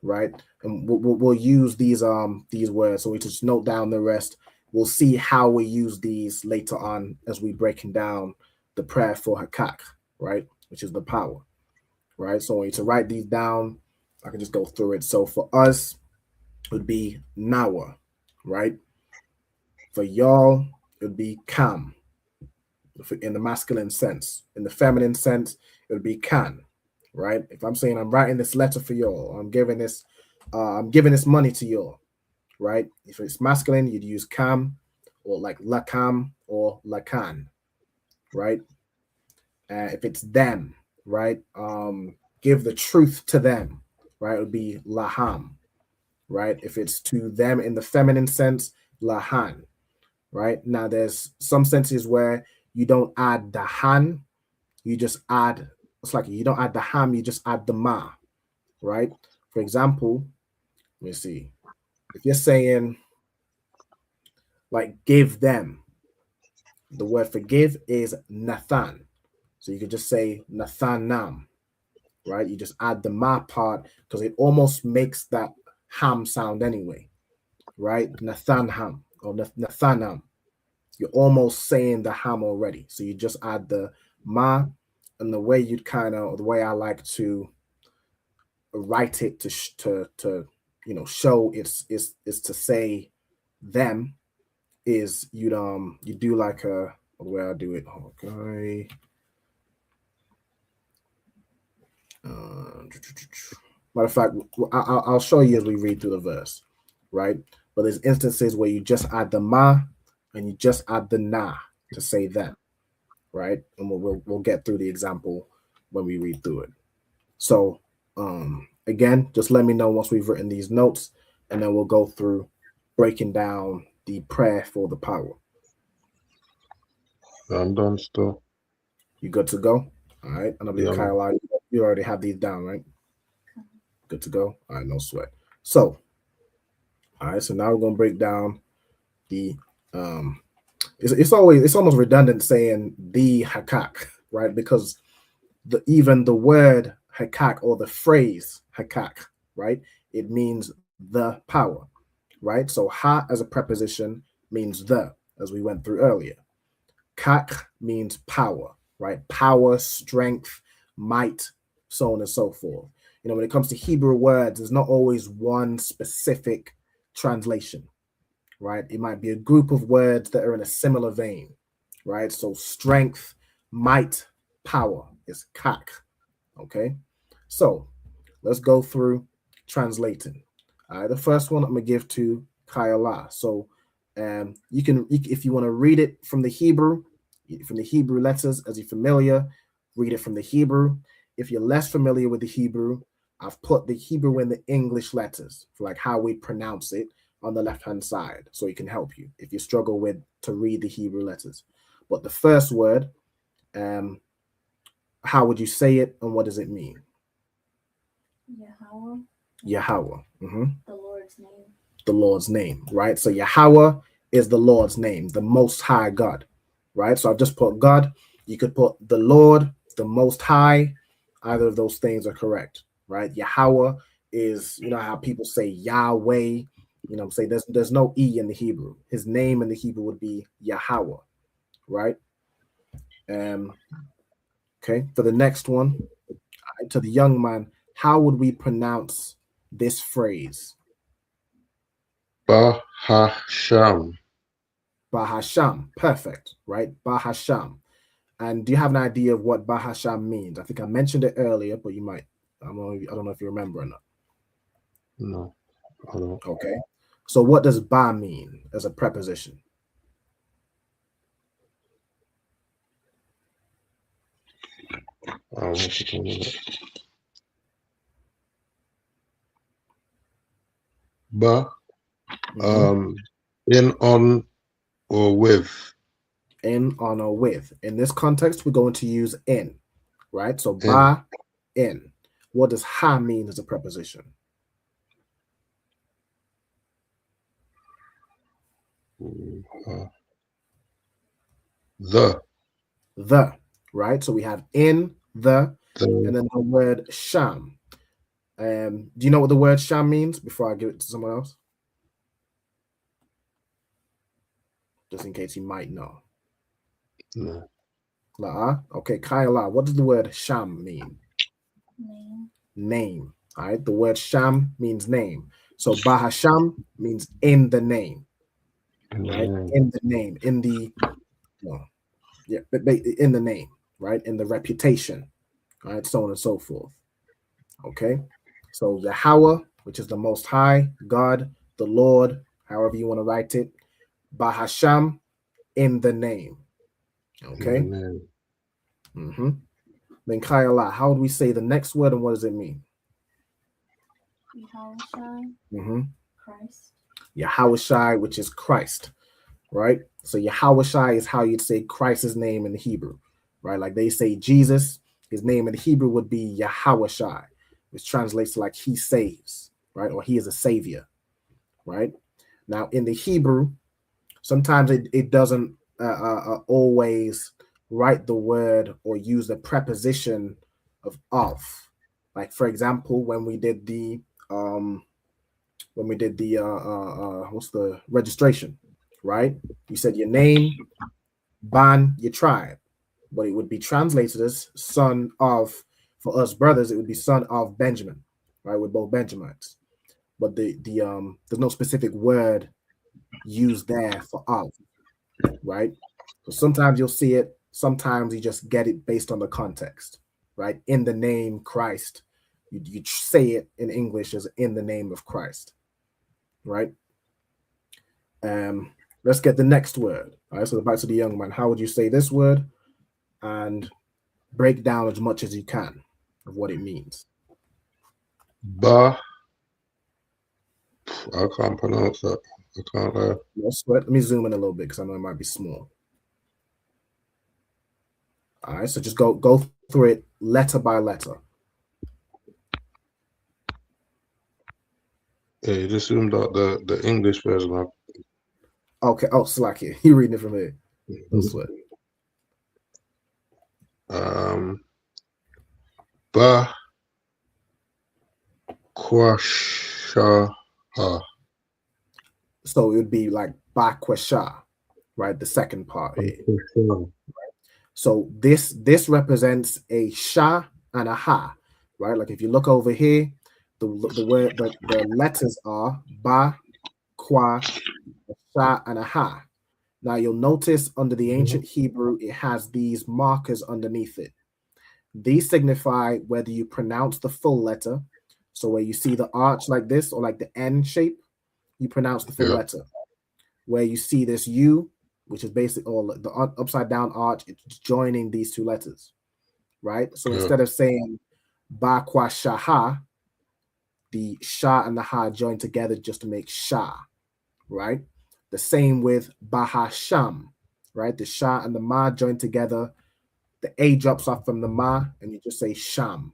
Speaker 13: right? And we'll use these words. So we just note down the rest. We'll see how we use these later on as we breaking down the prayer for Hakak, right? Which is the power, right? So I want you to write these down. I can just go through it. So for us, it would be Nawa, right? For y'all, it would be Kam in the masculine sense. In the feminine sense, it would be Kan, right? If I'm saying I'm writing this letter for y'all, I'm giving this money to y'all, right? If it's masculine, you'd use Kam or like Lakam or Lakan, right? If it's them, right? Give the truth to them, right? It would be Laham, right? If it's to them in the feminine sense, Lahan, right? Now there's some senses where you don't add the han, you just add, it's like you don't add the ham, you just add the ma, right? For example, let me see. If you're saying like give them, the word for give is Nathan. So you could just say Nathanam, right? You just add the ma part because it almost makes that ham sound anyway, right? Nathanham or Nathanam. You're almost saying the ham already. So you just add the ma, and the way the way I like to write it to show it's to say them is you do like the way I do it. Okay. Matter of fact, I'll show you as we read through the verse, right? But there's instances where you just add the ma and you just add the na to say them, right? And we'll get through the example when we read through it. So again, just let me know once we've written these notes, and then we'll go through breaking down the prayer for the power.
Speaker 17: I'm done still.
Speaker 13: You good to go? All right. And I believe Kyle, you already have these down, right? Good to go. All right, no sweat. So, all right. So now we're gonna break down the It's almost redundant saying the Hakak, right? Because even the word Hakak or the phrase Hakak, right? It means the power, right? So ha as a preposition means the, as we went through earlier. Kak means power, right? Power, strength, might, so on and so forth. You know, when it comes to Hebrew words, there's not always one specific translation, right? It might be a group of words that are in a similar vein, right? So strength, might, power is kak, okay? So let's go through translating. All right, the first one I'm gonna give to Kayala. So you can, if you want to read it from the Hebrew letters, as you're familiar, read it from the Hebrew. If you're less familiar with the Hebrew, I've put the Hebrew in the English letters for like how we pronounce it on the left-hand side, so it can help you if you struggle with to read the Hebrew letters. But the first word, how would you say it, and what does it mean?
Speaker 18: Yahweh.
Speaker 13: Yahweh.
Speaker 18: The Lord's name.
Speaker 13: The Lord's name, right? So Yahweh is the Lord's name, the Most High God, right? So I've just put God. You could put the Lord, the Most High. Either of those things are correct, right? Yahweh is, you know how people say Yahweh. You know what I'm saying? There's no E in the Hebrew. His name in the Hebrew would be Yahweh, right? Okay, for the next one, to the young man, how would we pronounce this phrase?
Speaker 17: Bahasham.
Speaker 13: Bahasham, perfect, right? Bahasham. And do you have an idea of what Bahasham means? I think I mentioned it earlier, but you might, I don't know if you remember or not.
Speaker 17: No, I don't.
Speaker 13: Okay, so what does Ba mean as a preposition?
Speaker 17: Ba, in, on, or with.
Speaker 13: In, on, or with. In this context, we're going to use in, right? So Ba, in. What does Ha mean as a preposition?
Speaker 17: The,
Speaker 13: right? So we have in, and then the word sham. Do you know what the word sham means before I give it to someone else? Just in case you might know.
Speaker 17: No.
Speaker 13: Okay, Kaila, what does the word sham mean?
Speaker 18: Name.
Speaker 13: Name. All right, the word sham means name. So Bahasham means in the name. Right? In the name. In the in the name, right? In the reputation, right? So on and so forth. Okay. So Yahweh, which is the Most High, God, the Lord, however you want to write it. Bahasham, in the name. Okay. Then Kayala, how would we say the next word, and what does it mean?
Speaker 18: Yahushai. Christ.
Speaker 13: Yahushai, which is Christ, right? So Yahushai is how you'd say Christ's name in the Hebrew, right? Like they say Jesus, his name in the Hebrew would be Yahushai, which translates to like he saves, right? Or he is a savior, right? Now in the Hebrew, sometimes it doesn't always write the word or use the preposition of. Like for example, when we did the what's the registration, right? You said your name, ban, your tribe, but it would be translated as son of. For us brothers, it would be son of Benjamin, right? We're both Benjamites, but there's no specific word used there for of, right? So sometimes you'll see it, sometimes you just get it based on the context, right? In the name Christ, you say it in English as in the name of Christ, right? Let's get the next word. All right, so back to the young man. How would you say this word, and break down as much as you can of what it means?
Speaker 17: Ba. I can't pronounce that. I can't lie.
Speaker 13: No sweat. Let me zoom in a little bit because I know it might be small. All right, so just go through it letter by letter.
Speaker 17: Yeah, you just zoomed out the English version.
Speaker 13: Okay. Oh, Slacky, you reading it from here? No sweat.
Speaker 17: Ba. Kwasha.
Speaker 13: So it would be like Bakwasha, right? The second part here. Right? So this represents a sha and a ha, right? Like if you look over here, the letters are ba, kwa, sha, and a ha. Now you'll notice under the ancient Hebrew, it has these markers underneath it. These signify whether you pronounce the full letter. So where you see the arch like this or like the N shape, you pronounce the full letter. Where you see this U, which is basically or the upside down arch, it's joining these two letters, right? So instead of saying ba kwa shaha, the sha and the ha join together just to make sha, right? The same with baha sham, right? The sha and the ma join together. The A drops off from the ma, and you just say sham,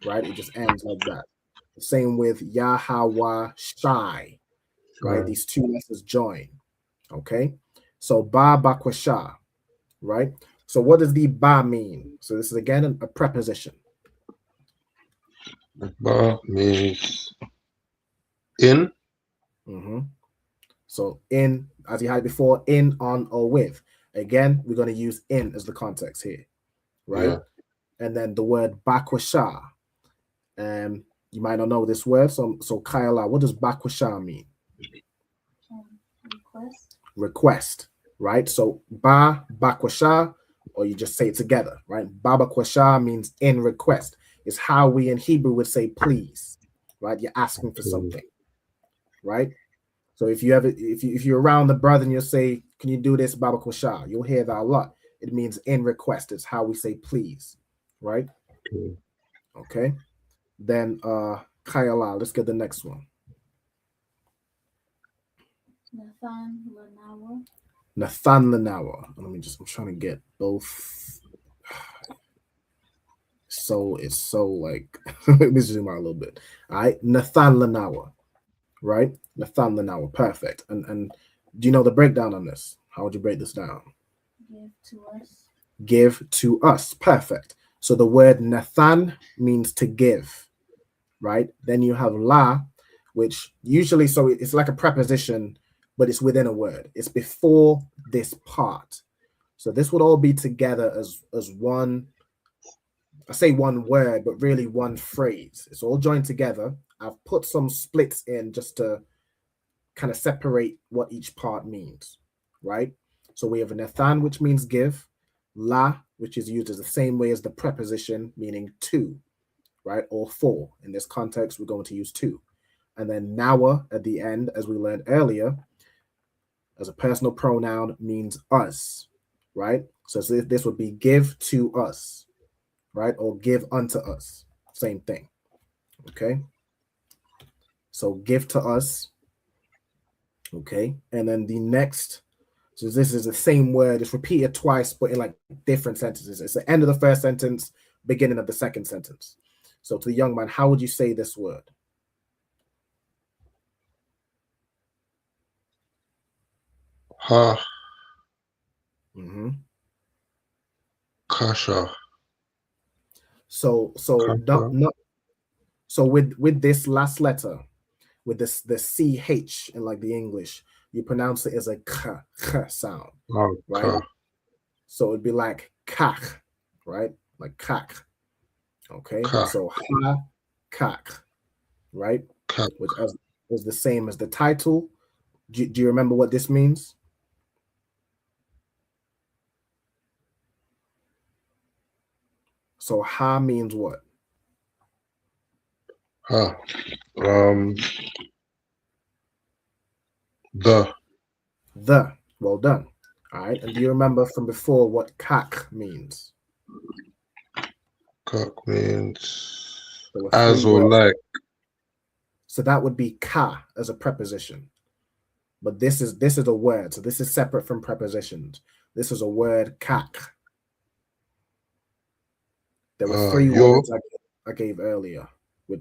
Speaker 13: right? It just ends like that. The same with Yahawa Shai, right? These two letters join, okay? So ba bakwasha, right? So what does the ba mean? So this is again a preposition.
Speaker 17: Ba means in.
Speaker 13: So in, as you had before, in, on, or with. Again, we're going to use in as the context here, right? And then the word bakwasha. You might not know this word. So Kyla, what does bakwasha mean? Request, right? So ba bakwasha, or you just say it together, right? Ba bakwasha means in request. It's how we in Hebrew would say please, right? You're asking for something, right? So if you're around the brother and you say, can you do this, ba bakwasha? You'll hear that a lot. It means in request. It's how we say please, right? Okay. Then Kyla, let's get the next one. Nathan Lanawa. I'm trying to get both. So it's so like, let me zoom out a little bit. All right, Nathan Lanawa, right? Nathan Lanawa, perfect. And do you know the breakdown on this? How would you break this down?
Speaker 18: Give to us.
Speaker 13: Give to us, perfect. So the word Nathan means to give, right? Then you have la, which usually, so it's like a preposition, but it's within a word. It's before this part. So this would all be together as one, I say one word, but really one phrase. It's all joined together. I've put some splits in just to kind of separate what each part means, right? So we have a Nathan, which means give, la, which is used as the same way as the preposition, meaning to, right? Or for. In this context, we're going to use to. And then nawa at the end, as we learned earlier, as a personal pronoun means us, right? So this would be give to us, right? Or give unto us, same thing, okay? So give to us, okay? And then the next, so this is the same word, it's repeated twice, but in like different sentences. It's the end of the first sentence, beginning of the second sentence. So to the young man, how would you say this word?
Speaker 17: Ha. Kasha.
Speaker 13: So with this last letter, with this the CH in like the English, you pronounce it as a k sound, right? So it'd be like kach, right? Like kach. Okay. So ha kach, right? Which is the same as the title. Do you remember what this means? So ha means what?
Speaker 17: Ha. The.
Speaker 13: Well done. All right. And do you remember from before what kak means?
Speaker 17: Kak means as or like.
Speaker 13: So that would be ka as a preposition. But this is a word. So this is separate from prepositions. This is a word kak. There were three words I gave earlier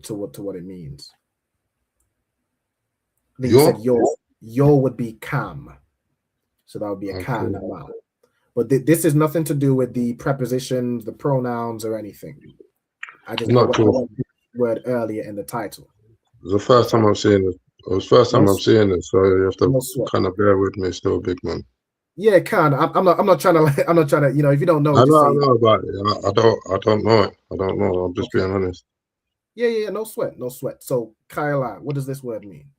Speaker 13: to what it means. I think you said your would be kam. So that would be a ka and a ma. But this is nothing to do with the prepositions, the pronouns, or anything. I just got the word earlier in the title.
Speaker 17: It's the first time I'm seeing it. It was the first time I'm seeing it, so you have to kind of bear with me still, big man.
Speaker 19: Yeah, can. I'm not trying to. Like, I'm not trying to. You know, if you don't know,
Speaker 17: I
Speaker 19: just
Speaker 17: know,
Speaker 19: say.
Speaker 17: I know about it. I don't know it. I don't know. I'm just being honest.
Speaker 19: Yeah. No sweat. No sweat. So, Kyla, what does this word mean?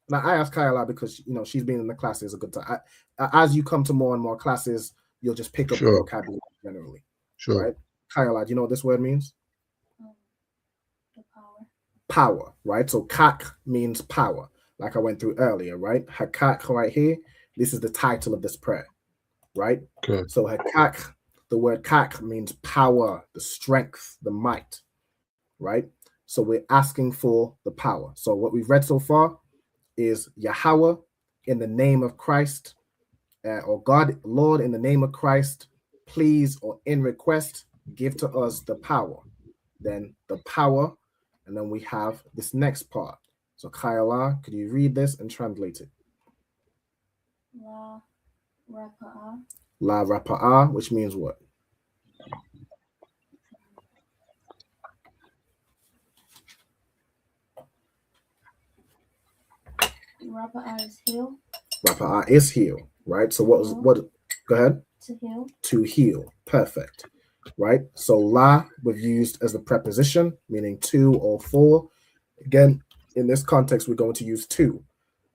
Speaker 19: Now, I asked Kyla because she's been in the classes a good time. As you come to more and more classes, you'll just pick up the
Speaker 17: Sure.
Speaker 19: vocabulary generally.
Speaker 17: Sure.
Speaker 19: Right? Kyla, do you know what this word means?
Speaker 18: The power.
Speaker 19: Power, right? So kak means power, like I went through earlier, right? Hakak right here. This is the title of this prayer, right?
Speaker 17: Okay.
Speaker 19: So hakak, the word kak means power, the strength, the might, right? So we're asking for the power. So what we've read so far is Yahweh in the name of Christ, or God, Lord, in the name of Christ, please, or in request, give to us the power. Then the power, and then we have this next part. So Kyla, could you read this and translate it?
Speaker 18: La Rapa'a.
Speaker 19: La Rapa'a, which means what?
Speaker 18: Rapa'a is heal.
Speaker 19: Rapa'a is heal, right? So what? Go ahead.
Speaker 18: To heal.
Speaker 19: To heal. Perfect. Right? So la we've used as the preposition, meaning to or for. Again, in this context, we're going to use to.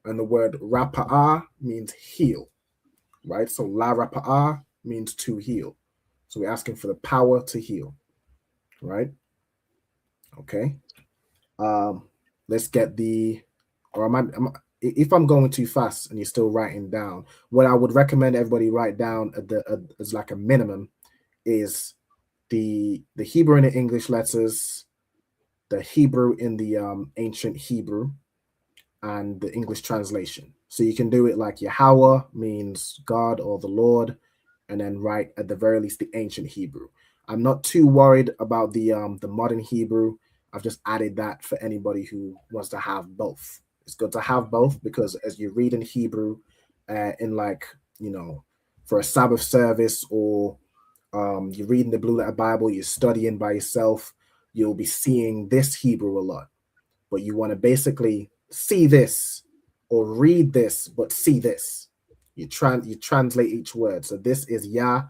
Speaker 19: And the word rapa'a means heal. Right? So la rapa'a means to heal. So we're asking for the power to heal. Right? Okay. Let's get the, or if I'm going too fast and you're still writing down, what I would recommend everybody write down as like a minimum is the Hebrew and the English letters, the Hebrew in the ancient Hebrew, and the English translation. So you can do it like Yahweh means God or the Lord, and then write at the very least the ancient Hebrew. I'm not too worried about the modern Hebrew. I've just added that for anybody who wants to have both. It's good to have both because as you read in Hebrew, in like for a Sabbath service, or you're reading the Blue Letter Bible, you're studying by yourself, you'll be seeing this Hebrew a lot. But you want to basically see this or read this, but see this. You translate each word. So this is Yah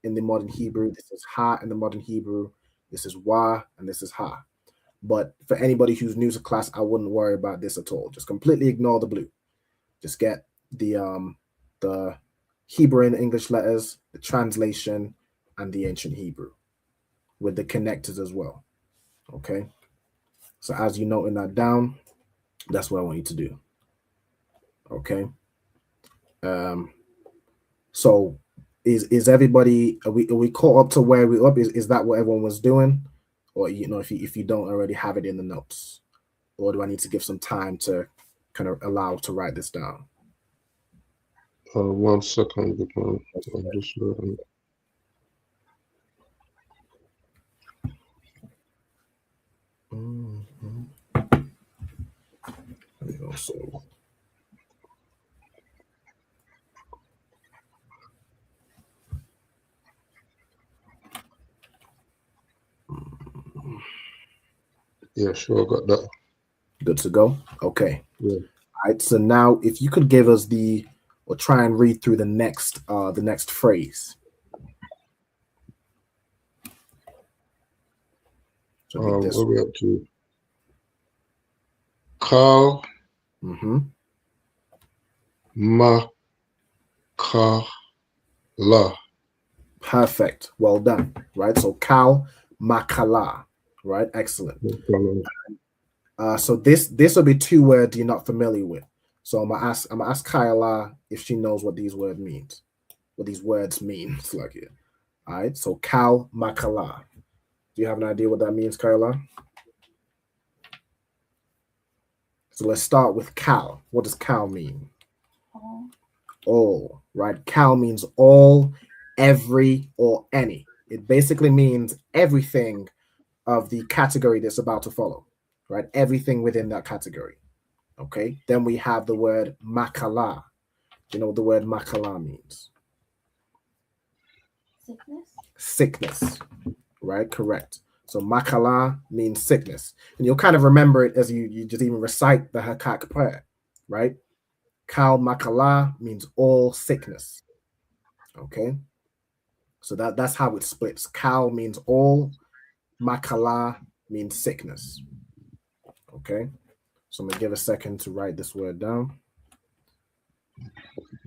Speaker 19: in the modern Hebrew. This is Ha in the modern Hebrew. This is Wa, and this is Ha. But for anybody who's new to class, I wouldn't worry about this at all. Just completely ignore the blue. Just get the Hebrew and English letters, the translation, and the ancient Hebrew with the connectors as well. Okay. So as you're noting that down, that's what I want you to do. Okay. So is everybody, are we caught up to where we're up? Is that what everyone was doing? Or if you don't already have it in the notes, or do I need to give some time to kind of allow to write this down?
Speaker 17: 1 second, I'm just learning.
Speaker 19: There you go. So
Speaker 17: yeah, sure, got that.
Speaker 19: Good to go. Okay.
Speaker 17: Yeah.
Speaker 19: All right. So now, if you could give us or try and read through the next phrase. So
Speaker 17: what are we up to? Kal. Makala.
Speaker 19: Perfect. Well done. Right. So Kal Makala. Right. Excellent. So this will be two words you're not familiar with. So I'm gonna ask Kyla if she knows what these words mean. It's like it. All right. So Kal Makala. Do you have an idea what that means, Kyla? So let's start with Kal. What does Kal mean? All, right? Kal means all, every, or any. It basically means everything of the category that's about to follow, right? Everything within that category. Okay. Then we have the word makala. Do you know what the word makala means? Sickness, right? Correct. So makala means sickness. And you'll kind of remember it as you just even recite the Hakak prayer, right? Kal makala means all sickness. Okay, so that's how it splits. Kal means all, makala means sickness. Okay, so I'm gonna give a second to write this word down.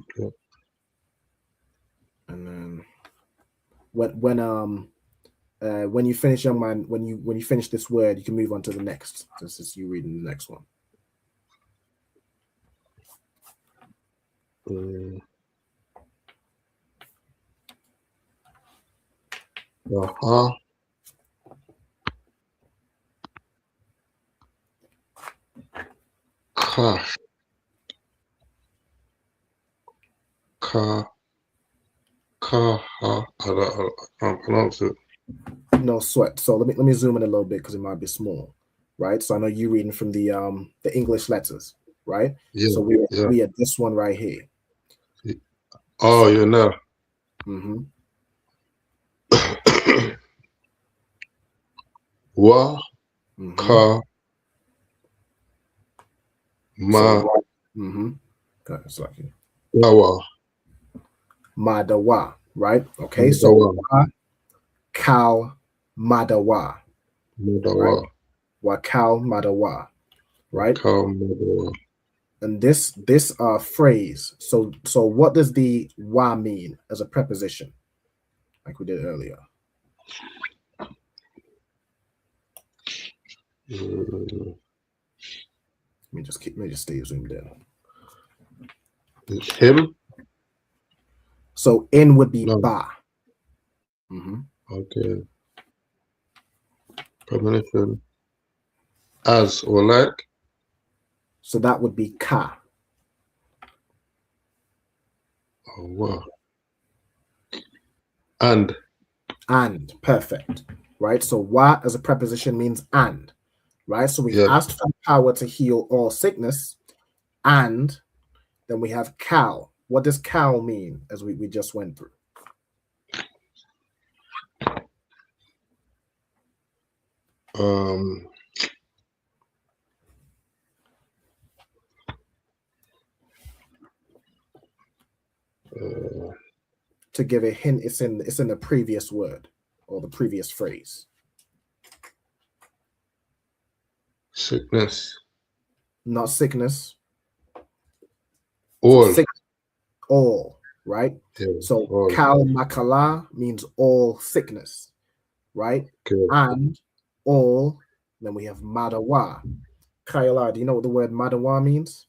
Speaker 17: Okay.
Speaker 19: And then when you finish, young man, when you finish this word, you can move on to the next. This is you reading the next one.
Speaker 17: I can't pronounce it.
Speaker 19: No sweat. So let me zoom in a little bit because it might be small, right? So I know you reading from the English letters, right?
Speaker 17: Yeah.
Speaker 19: So we at this one right here.
Speaker 17: Oh, you know.
Speaker 19: Mm-hmm.
Speaker 17: Wa, ka, ma,
Speaker 19: Okay, sorry.
Speaker 17: Dawa.
Speaker 19: Madawa, right? Okay, so wa, kal, madawa.
Speaker 17: Madawa.
Speaker 19: Right? Wa kal, madawa. Right?
Speaker 17: Kal, madawa.
Speaker 19: And this phrase, so what does the wa mean as a preposition? Like we did earlier. Let me just stay zoomed in.
Speaker 17: Him?
Speaker 19: So in would be ba.
Speaker 17: Okay. Premonition. As or like?
Speaker 19: So that would be ka.
Speaker 17: Oh, wow. And.
Speaker 19: Perfect. Right? So wa as a preposition means and. Right? So we asked for power to heal all sickness. And then we have kal. What does kal mean as we just went through? To give a hint, it's in the previous word or the previous phrase.
Speaker 17: Sickness.
Speaker 19: Not sickness.
Speaker 17: All.
Speaker 19: So all, right?
Speaker 17: Yeah,
Speaker 19: so
Speaker 17: all.
Speaker 19: Kal makala means all sickness, right?
Speaker 17: Okay.
Speaker 19: And all, then we have madawa. Kayala, do you know what the word madawa means?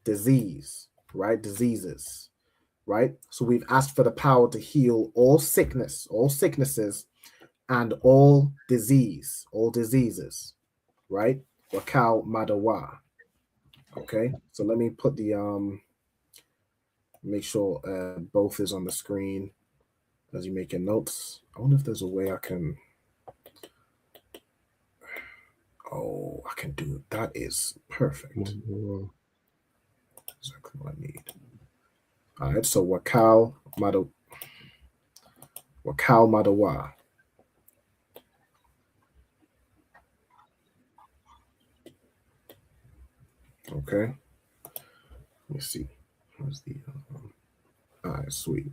Speaker 19: Disease, right? Diseases, right? So we've asked for the power to heal all sickness, all sicknesses, and all disease, all diseases, right? Wakal madawa. Okay, so let me put the make sure both is on the screen as you make your notes. I wonder if there's a way I can. Oh, I can do it. That is perfect. Exactly what I need. All right, so Wakal Madawa. Okay. Let me see. Where's the all right, sweet.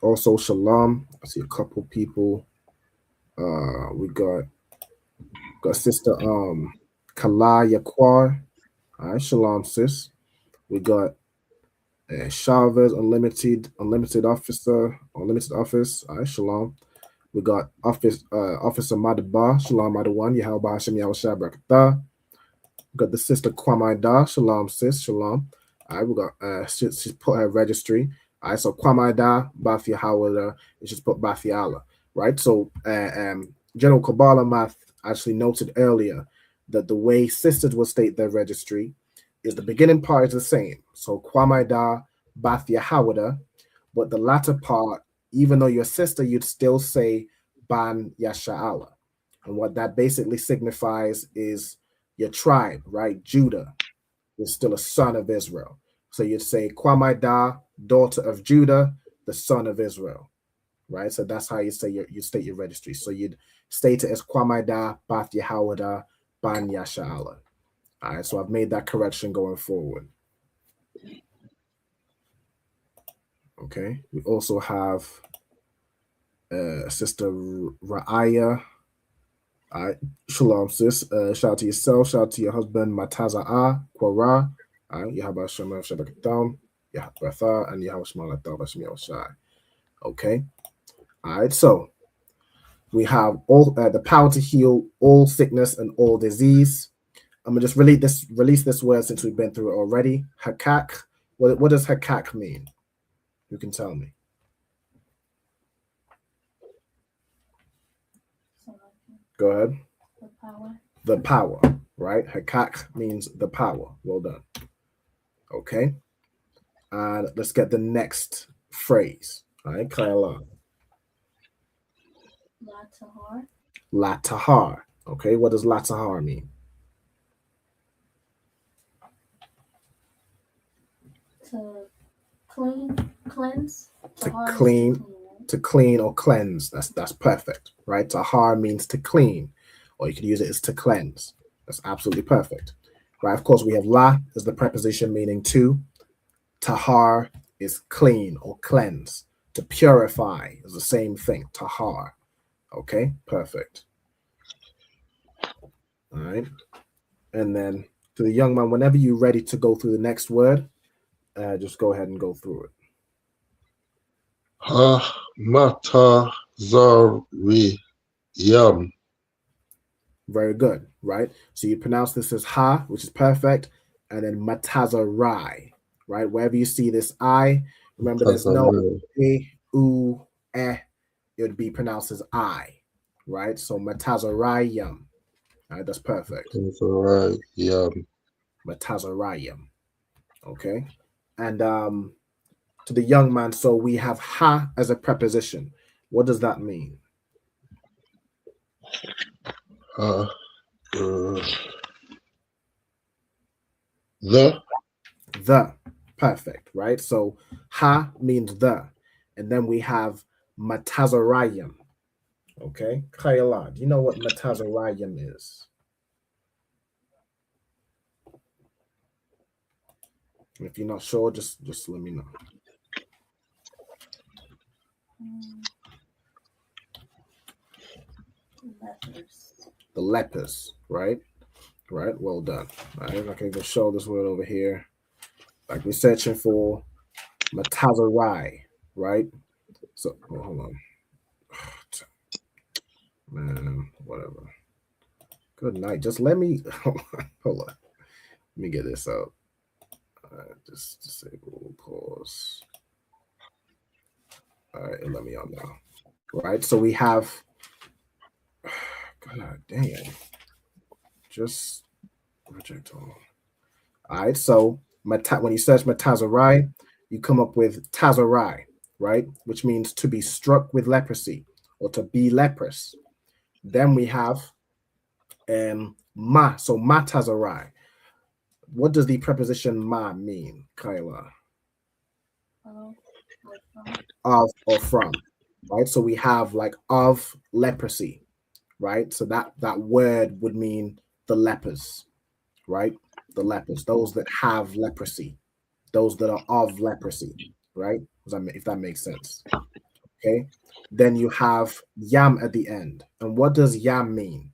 Speaker 19: Also, Shalom. I see a couple people. We got Sister Kala Yaquar. All right, Shalom, sis. We got Chavez, Unlimited Office. All right, Shalom. We got Officer Madaba, Shalom Madawan, Yahweh Hashem Yahweh Shabrakatah. We got the sister Kwamai Da, Shalom sis, Shalom. All right, we got she's put her registry. All right, so Kwamai Da, Bafi Hawala, and she's put Bafi Allah. Right, so General Kabbalah Math actually noted earlier that the way sisters will state their registry is the beginning part is the same. So Kwamai Da, Bafi Hawada, but the latter part, even though your sister, you'd still say Ban Yasha'ala. And what that basically signifies is your tribe, right? Judah is still a son of Israel. So you'd say Kwamai Da, daughter of Judah, the son of Israel, right? So that's how you say you state your registry. So you'd state it as Kwamai Da, Bath Yahawada, Ban Yasha'ala. All right, so I've made that correction going forward. Okay. We also have Sister Ra'aya. All right. Shalom, sis. Shout out to yourself. Shout out to your husband, Mataza'a, Quara. All right. Yahaba Shema Shabakatam, Yahabatha, and Yahweh Shema Latha Shai. Okay. All right. So we have all the power to heal all sickness and all disease. I'm gonna just release this word since we've been through it already. Hakak. What does hakak mean? You can tell me. Go ahead.
Speaker 18: The power.
Speaker 19: The power, right? Hakak means the power. Well done. Okay. And let's get the next phrase. All right, Kayla.
Speaker 18: Latahar.
Speaker 19: Latahar. Okay, what does latahar mean?
Speaker 18: To cleanse.
Speaker 19: To
Speaker 18: Tahar
Speaker 19: clean, to clean or cleanse. That's perfect, right? Tahar means to clean, or you could use it as to cleanse. That's absolutely perfect, right? Of course, we have la as the preposition meaning to. Tahar is clean or cleanse. To purify is the same thing. Tahar. Okay, perfect. All right, and then to the young man, whenever you're ready to go through the next word, just go ahead and go through it.
Speaker 17: Ha mata zari yam.
Speaker 19: Very good, right? So you pronounce this as ha, which is perfect, and then matazarai, right? Wherever you see this I, remember there's no e, u, eh. It would be pronounced as I, right? So matazarayam. All right, that's perfect.
Speaker 17: Matazarayam.
Speaker 19: Matazarayam. Okay. And to the young man, so we have ha as a preposition. What does that mean? The. Perfect, right? So ha means the. And then we have matazarayam. Okay. Khayala, do you know what matazarayam is? If you're not sure, just let me know. The lepers, right? Right, well done. All right, I can go show this word over here. Like we're searching for matazarai, right? So hold on. Man, whatever. Good night. Just let me hold on. Let me get this out. All right, just disable, pause. All right, and let me on now. Right, so we have God damn. Just reject all. All right, so when you search matazarai, you come up with tazarai, right? Which means to be struck with leprosy or to be leprous. Then we have ma, so matazarai. What does the preposition ma mean, Kyla? Of or from, right? So we have like of leprosy, right? So that word would mean the lepers, right? The lepers, those that have leprosy, those that are of leprosy, right? If that makes sense. Okay. Then you have yam at the end. And what does yam mean?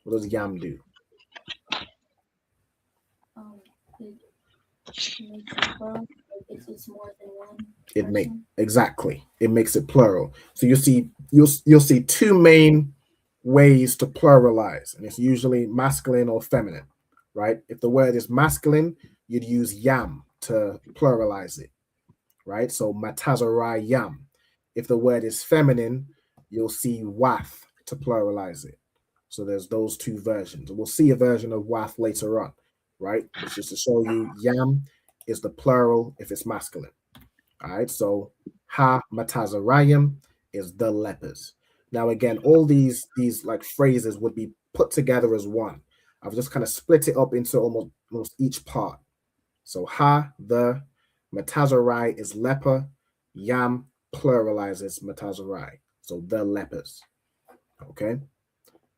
Speaker 19: What does yam do?
Speaker 18: It's more than one.
Speaker 19: It makes it plural. So you'll see two main ways to pluralize, and it's usually masculine or feminine, right? If the word is masculine, you'd use yam to pluralize it, right? So matazarai yam. If the word is feminine, you'll see wath to pluralize it. So there's those two versions. We'll see a version of wath later on, right? It's just to show you yam is the plural if it's masculine. All right, so ha matazarayim is the lepers. Now again, all these like phrases would be put together as one. I've just kind of split it up into almost each part. So ha, the, matazarai is leper, yam pluralizes matazarai. So the lepers. Okay.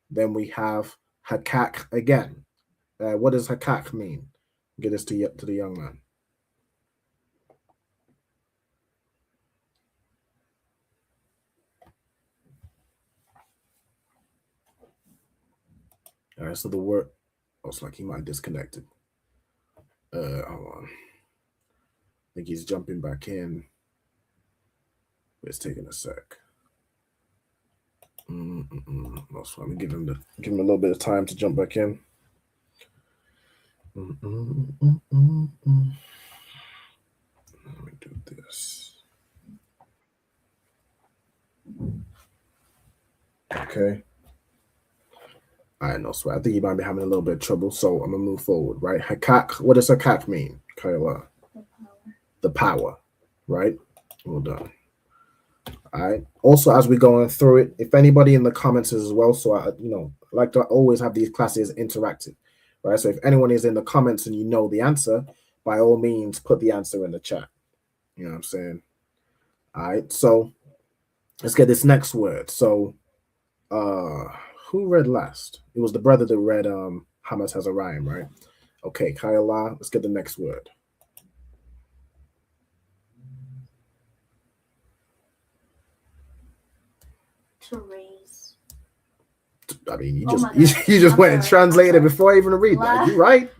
Speaker 19: Then we have hakak again. What does hakak mean? Get this to the young man. All right, so the word, oh, it's like he might have disconnected. Hold on. I think he's jumping back in. It's taking a sec. That's why I'm give him a little bit of time to jump back in. Let me do this. Okay. All right, no sweat. I think you might be having a little bit of trouble, so I'm gonna move forward, right? Hakak. What does hakak mean, Kayla? The power, right? Well done. All right. Also, as we're going through it, if anybody in the comments as well, so I like to always have these classes interactive, right? So if anyone is in the comments and you know the answer, by all means, put the answer in the chat. You know what I'm saying? All right. So let's get this next word. So, who read last? It was the brother that read Hamas has a rhyme, right? Okay, Kayla, let's get the next word.
Speaker 18: To raise.
Speaker 19: I mean, you just went and translated it before I even read that. You're right.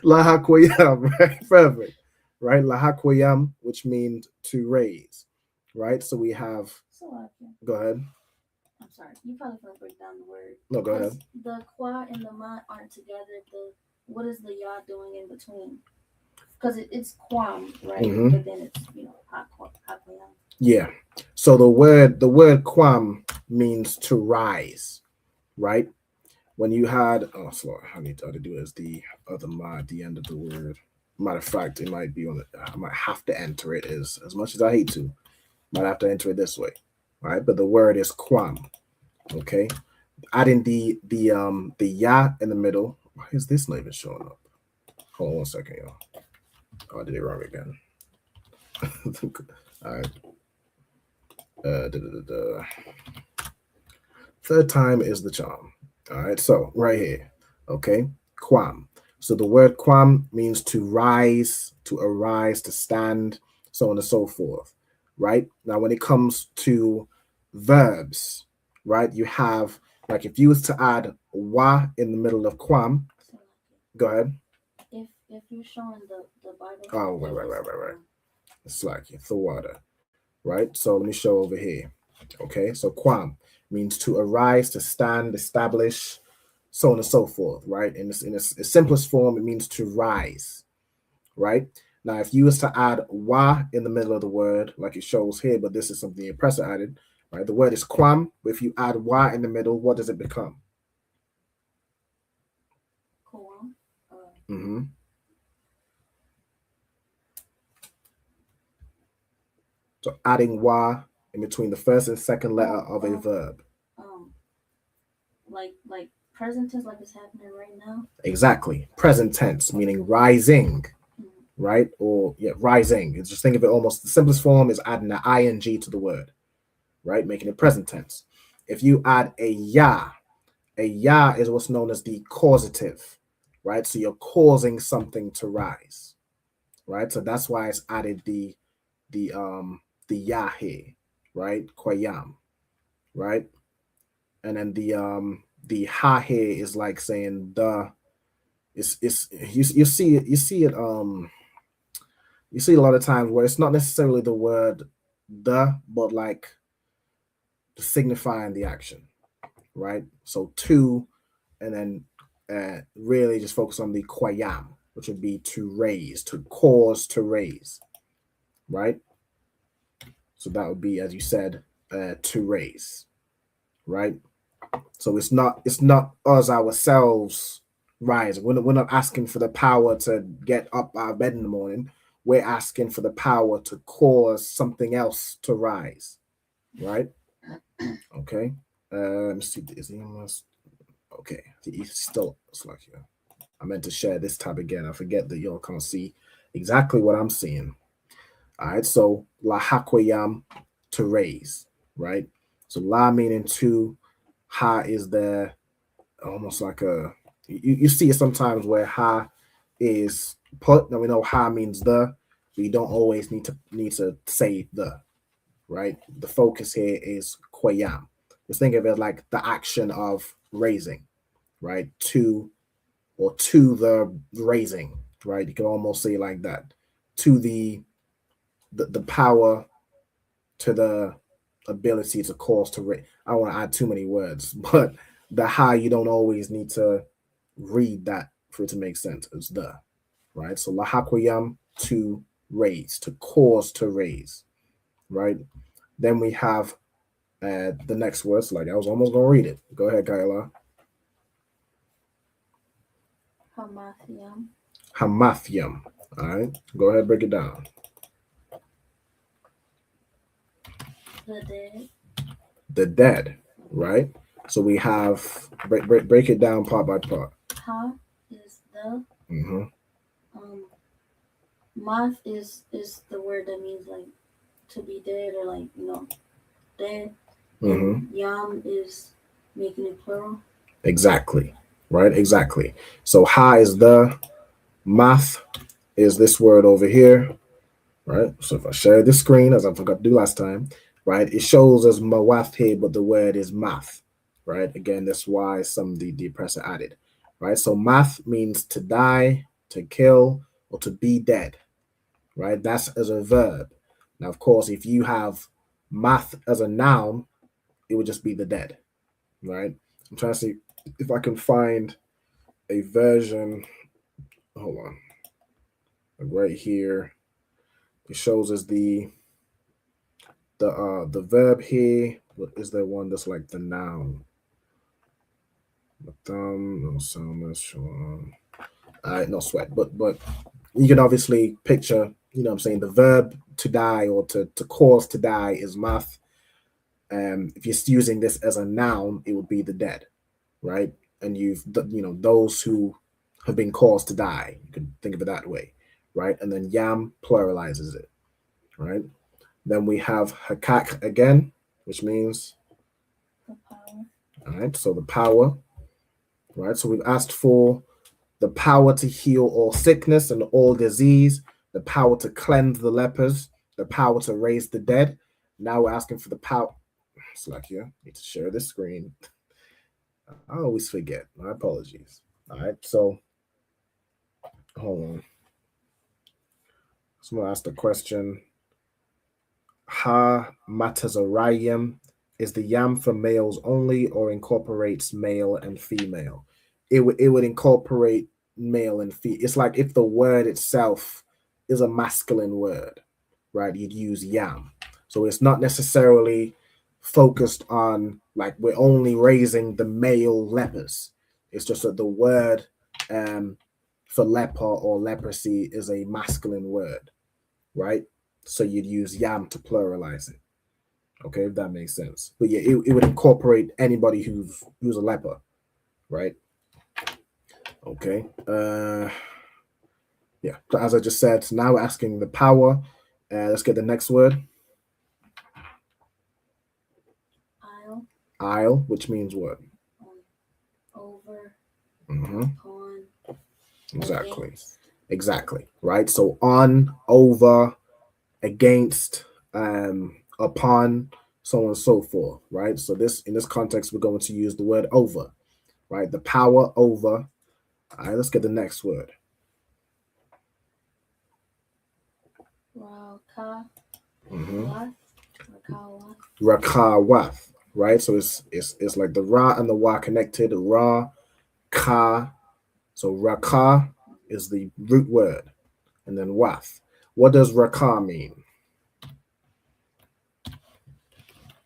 Speaker 19: Lahakoyam, right? Perfect. Right? Lahakoyam, which means to raise. Right? So we have. Go ahead.
Speaker 18: I'm sorry. You probably gonna break down the word.
Speaker 19: No, go ahead.
Speaker 18: The kwa and the ma aren't together. What is the ya doing in between? Because it's kwam, right?
Speaker 19: Mm-hmm.
Speaker 18: But then it's hakoyam.
Speaker 19: Yeah. So the word kwam means to rise, right? When you had I need to do it as the other ma at the end of the word. Matter of fact, it might be on it. I might have to enter it as much as I hate to. Might have to enter it this way, right? But the word is kwam. Okay. Adding the ya in the middle. Why is this not even showing up? Hold on 1 second, y'all. Oh, I did it wrong again. All right. Third time is the charm. All right, so right here, okay, kwam. So the word kwam means to rise, to arise, to stand, so on and so forth, right? Now, when it comes to verbs, right, you have, like, if you was to add wa in the middle of kwam, go ahead.
Speaker 18: If you're showing the Bible.
Speaker 19: Oh, right. It's like the water. Right, so let me show over here. Okay, so kwam means to arise, to stand, establish, so on and so forth. Right, in its simplest form, it means to rise. Right, now if you was to add wa in the middle of the word, like it shows here, but this is something the oppressor added. Right, the word is kwam, but if you add wa in the middle, what does it become?
Speaker 18: Kwam.
Speaker 19: Mm-hmm. So adding wa in between the first and second letter of a verb.
Speaker 18: Like present tense, like it's happening right now.
Speaker 19: Exactly. Present tense, meaning rising, right? Or rising. It's just think of it almost the simplest form is adding an ing to the word, right? Making it present tense. If you add a ya is what's known as the causative, right? So you're causing something to rise, right? So that's why it's added the ya here, right? Kwayam, right? And then the ha here is like saying the. You see it a lot of times where it's not necessarily the word the, but like signifying the action, right? So to, and then really just focus on the kwayam, which would be to raise, to cause to raise, right? So that would be, as you said, to raise, right? So it's not us ourselves rising. We're not asking for the power to get up out of bed in the morning. We're asking for the power to cause something else to rise, right? Okay. Let's see. Is he almost okay? He's still. It's like I meant to share this tab again. I forget that y'all can't see exactly what I'm seeing. All right, so la hakoyam, to raise, right? So la meaning to, ha is there, almost like a, you see it sometimes where ha is put. Now we know ha means the, but you don't always need to say the, right? The focus here is koyam, Just think of it like the action of raising, right? To the raising, right? You can almost say like that. To the power, to the ability to cause to raise. I don't want to add too many words, but the high, you don't always need to read that for it to make sense. It's the, right? So lahakwayam, to raise, to cause to raise, right? Then we have the next words. Like I was almost gonna read it. Go ahead, Kaila.
Speaker 18: Hamathium.
Speaker 19: Hamathium. All right. Go ahead, break it down.
Speaker 18: The dead.
Speaker 19: The dead, right? So we have break it down part by part.
Speaker 18: Ha is the.
Speaker 19: Mm-hmm.
Speaker 18: Math is the word that means like to be dead or like dead.
Speaker 19: Mm-hmm.
Speaker 18: And yam is making it plural.
Speaker 19: Exactly. Right. Exactly. So ha is the. Math is this word over here. Right. So if I share the screen, as I forgot to do last time, right, it shows us mawath here, but the word is math. Right. Again, that's why some the oppressor added. Right. So math means to die, to kill, or to be dead. Right. That's as a verb. Now, of course, if you have math as a noun, it would just be the dead. Right. I'm trying to see if I can find a version. Hold on. Right here. It shows us the verb here. What is there one that's like the noun? No soundness. No sweat. But you can obviously picture, what I'm saying, the verb to die or to cause to die is math. If you're using this as a noun, it would be the dead, right? And those who have been caused to die. You can think of it that way, right? And then yam pluralizes it, right? Then we have hakak again, which means
Speaker 18: the power.
Speaker 19: All right, so the power, right? So we've asked for the power to heal all sickness and all disease, the power to cleanse the lepers, the power to raise the dead. Now we're asking for the power. It's like here, need to share the screen. I always forget. My apologies. All right, so hold on. So I'm gonna ask the question. Ha matazarayim, is the yam for males only or incorporates male and female? It would incorporate male and female. It's like if the word itself is a masculine word, right? You'd use yam. So it's not necessarily focused on like we're only raising the male lepers. It's just that the word for leper or leprosy is a masculine word, right? So you'd use yam to pluralize it. Okay, if that makes sense. But yeah, it would incorporate anybody who's a leper, right? Okay. Yeah. So as I just said, so now we're asking the power. Let's get the next word. Isle, which means what?
Speaker 18: Over.
Speaker 19: Mm-hmm.
Speaker 18: On.
Speaker 19: Exactly.
Speaker 18: Against.
Speaker 19: Exactly. Right. So on, over, against, upon, so on and so forth. Right. So in this context, we're going to use the word over. Right. The power over. All right. Let's get the next word. Rakawath, right? So it's like the ra and the wa connected. Ra, ka. So raka is the root word, and then wath. What does raka mean?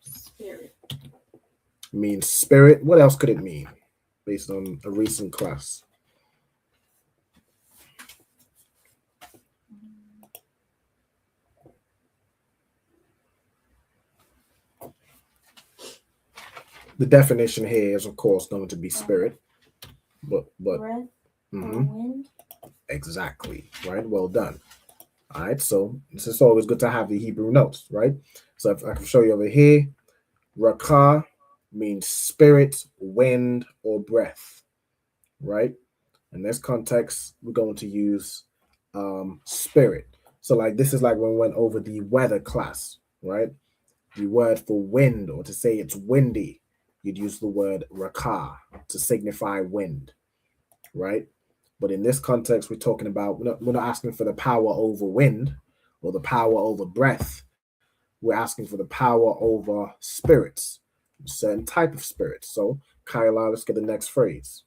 Speaker 18: Spirit.
Speaker 19: Means spirit. What else could it mean, based on a recent class? The definition here is, of course, going to be spirit, but
Speaker 18: breath or wind.
Speaker 19: Exactly, right? Well done. All right, so this is always good to have the Hebrew notes, right? So if I can show you over here, Rakah means spirit, wind, or breath, right? In this context, we're going to use spirit. So like this is like when we went over the weather class, right? The word for wind, or to say it's windy, you'd use the word rakah to signify wind, right? But in this context, we're talking about, we're not asking for the power over wind or the power over breath. We're asking for the power over spirits, a certain type of spirits. So, Kyla, let's get the next phrase.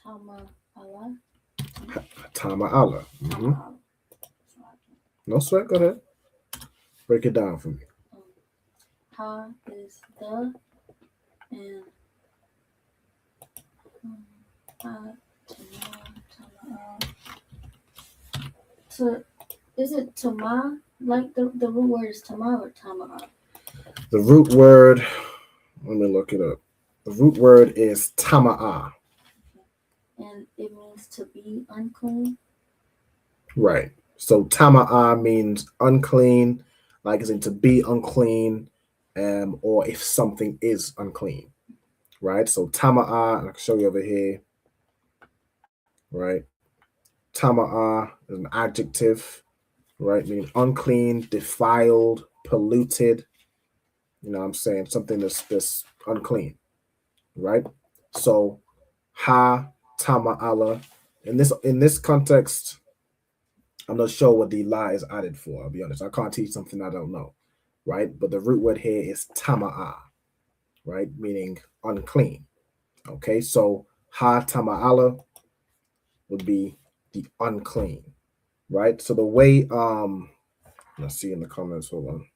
Speaker 18: Tama Allah.
Speaker 19: Tama Allah. Mm-hmm. No sweat, go ahead. Break it down for me.
Speaker 18: Ha is the, and is it Tama? Like the root word is Tama or Tama?
Speaker 19: The root word, let me look it up. The root word is Tama'a.
Speaker 18: And it means to be unclean.
Speaker 19: Right. So Tama'a means unclean, like as in to be unclean, or if something is unclean. Right. So Tama'a, and I can show you over here. Right. Tama'a is an adjective, right? Meaning unclean, defiled, polluted. You know what I'm saying? Something that's unclean. Right. So ha Tama'ala. In this context, I'm not sure what the la is added for. I'll be honest. I can't teach something I don't know, right? But the root word here is tama'a, right? Meaning unclean. Okay, so ha tama'ala would be the unclean, right? So the way, let's see in the comments, hold on.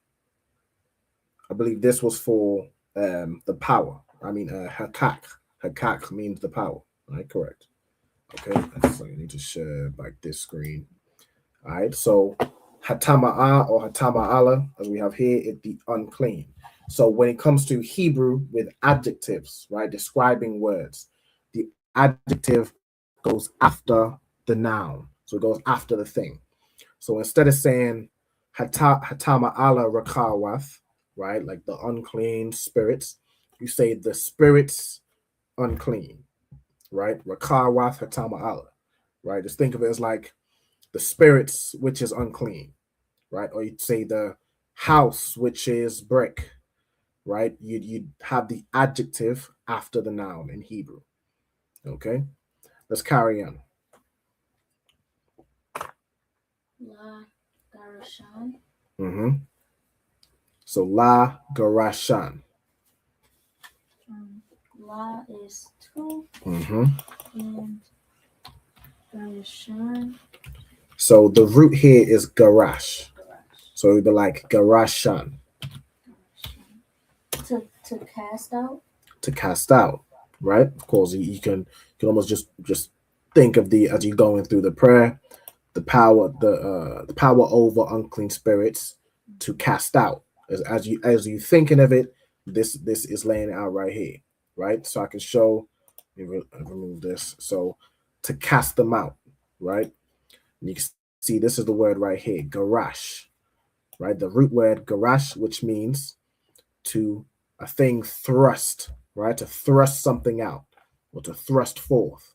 Speaker 19: I believe this was for the power. I mean, hakak. Hakak means the power, right? Correct. Okay, so I need to share back this screen. All right, so hatama'a or hatama'ala, as we have here, is the unclean. So when it comes to Hebrew with adjectives, right, describing words, the adjective goes after the noun. So it goes after the thing. So instead of saying hatama'ala rakawath, right, like the unclean spirits, you say the spirits unclean, right? Rakawath hatama'ala, right? Just think of it as like the spirits which is unclean, right? Or you'd say the house which is brick, right? You'd have the adjective after the noun in Hebrew. Okay, let's carry on.
Speaker 18: La Garashan.
Speaker 19: Mm-hmm. So la garashan.
Speaker 18: La is two.
Speaker 19: Mm-hmm.
Speaker 18: And Garashan.
Speaker 19: So the root here is garash. So it'd be like garashan.
Speaker 18: To cast out.
Speaker 19: To cast out, right? Of course, you can almost just think of as you're going through the prayer, the power over unclean spirits to cast out. As you thinking of it, this is laying it out right here, right? So I can show. Let me remove this. So to cast them out, right? And you can see this is the word right here, garash, right? The root word garash, which means to a thing thrust, right? To thrust something out or to thrust forth,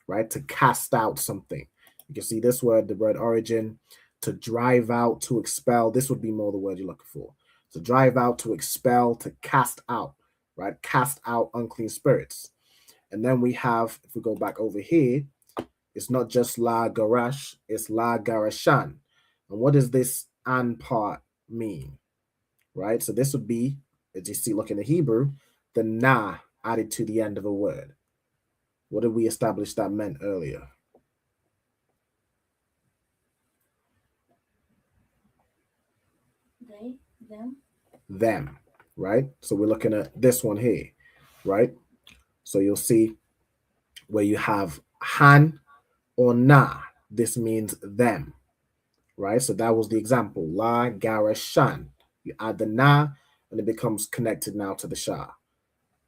Speaker 19: right? To cast out something. You can see this word, the word origin, to drive out, to expel. This would be more the word you're looking for. To drive out, to expel, to cast out, right? Cast out unclean spirits. And then we have, if we go back over here, it's not just la garash, it's la garashan. And what does this an part mean? Right? So this would be, as you see, look in the Hebrew, the na added to the end of a word. What did we establish that meant earlier?
Speaker 18: They, them.
Speaker 19: Them, right? So we're looking at this one here, right? So you'll see where you have han or na. This means them, right? So that was the example. La garashan. You add the na, and it becomes connected now to the sha,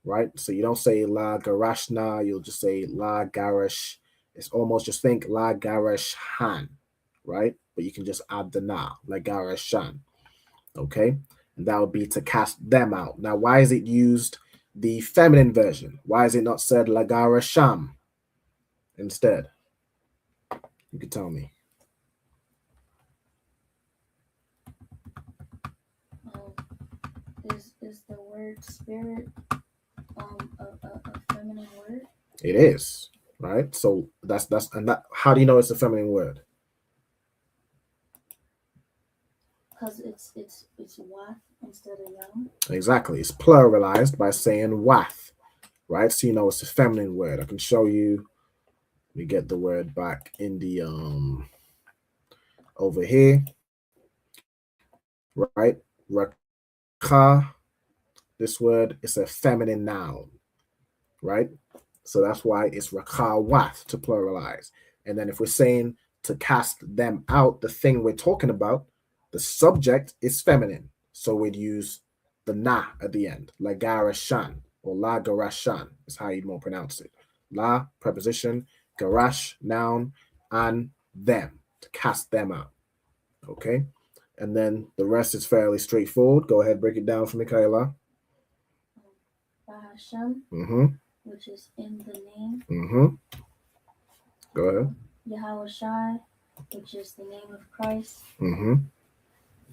Speaker 19: right? So you don't say la garashna, you'll just say la garash. It's almost just think la garash han, right? But you can just add the na, la garashan, okay? And that would be to cast them out. Now, why is it used the feminine version? Why is it not said la garasham instead? You could tell me.
Speaker 18: word spirit a feminine word?
Speaker 19: It is, right? So that's and that. How do you know it's a feminine word?
Speaker 18: Because it's wath instead of yam.
Speaker 19: Exactly. It's pluralized by saying wath, right? So you know it's a feminine word. I can show you. We get the word back in the over here, right? Rakha. This word is a feminine noun, right? So that's why it's rakawath to pluralize. And then if we're saying to cast them out, the thing we're talking about, the subject is feminine. So we'd use the na at the end, la garashan or la garashan is how you'd more pronounce it. La, preposition, garash, noun, and them, to cast them out. Okay? And then the rest is fairly straightforward. Go ahead, break it down for me, Kayla.
Speaker 18: Bahasham, which is in the name.
Speaker 19: Go ahead.
Speaker 18: Yahweh Shai, which is the name of Christ.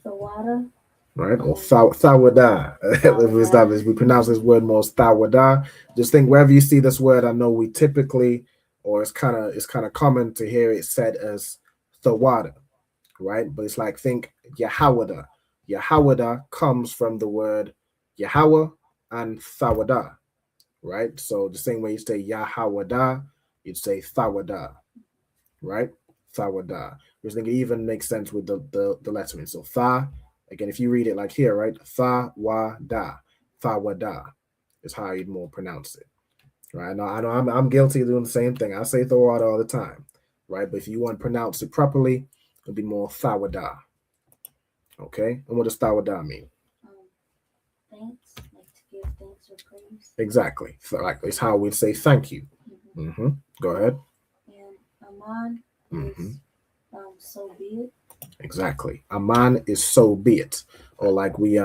Speaker 18: Thawada.
Speaker 19: Right, or thawada. We pronounce this word more as thawada. Just think wherever you see this word, I know we typically, or it's kind of common to hear it said as thawada, right? But it's like think Yahawada. Yahawada comes from the word Yahweh and thawada, right? So the same way you say Yahawada, you'd say thawada, right? Thawada. Which I think it even makes sense with the lettering. So tha, again, if you read it like here, right? Thawada. Thawada is how you'd more pronounce it. Right? I know I'm guilty of doing the same thing. I say thawada all the time, right? But if you want to pronounce it properly, it'll be more thawada. Okay? And what does thawada mean?
Speaker 18: Thanks, like to give thanks or praise.
Speaker 19: Exactly. Like it's how we'd say thank you. Go ahead.
Speaker 18: And Aman is so be it.
Speaker 19: Exactly. Aman is so be it. Or like we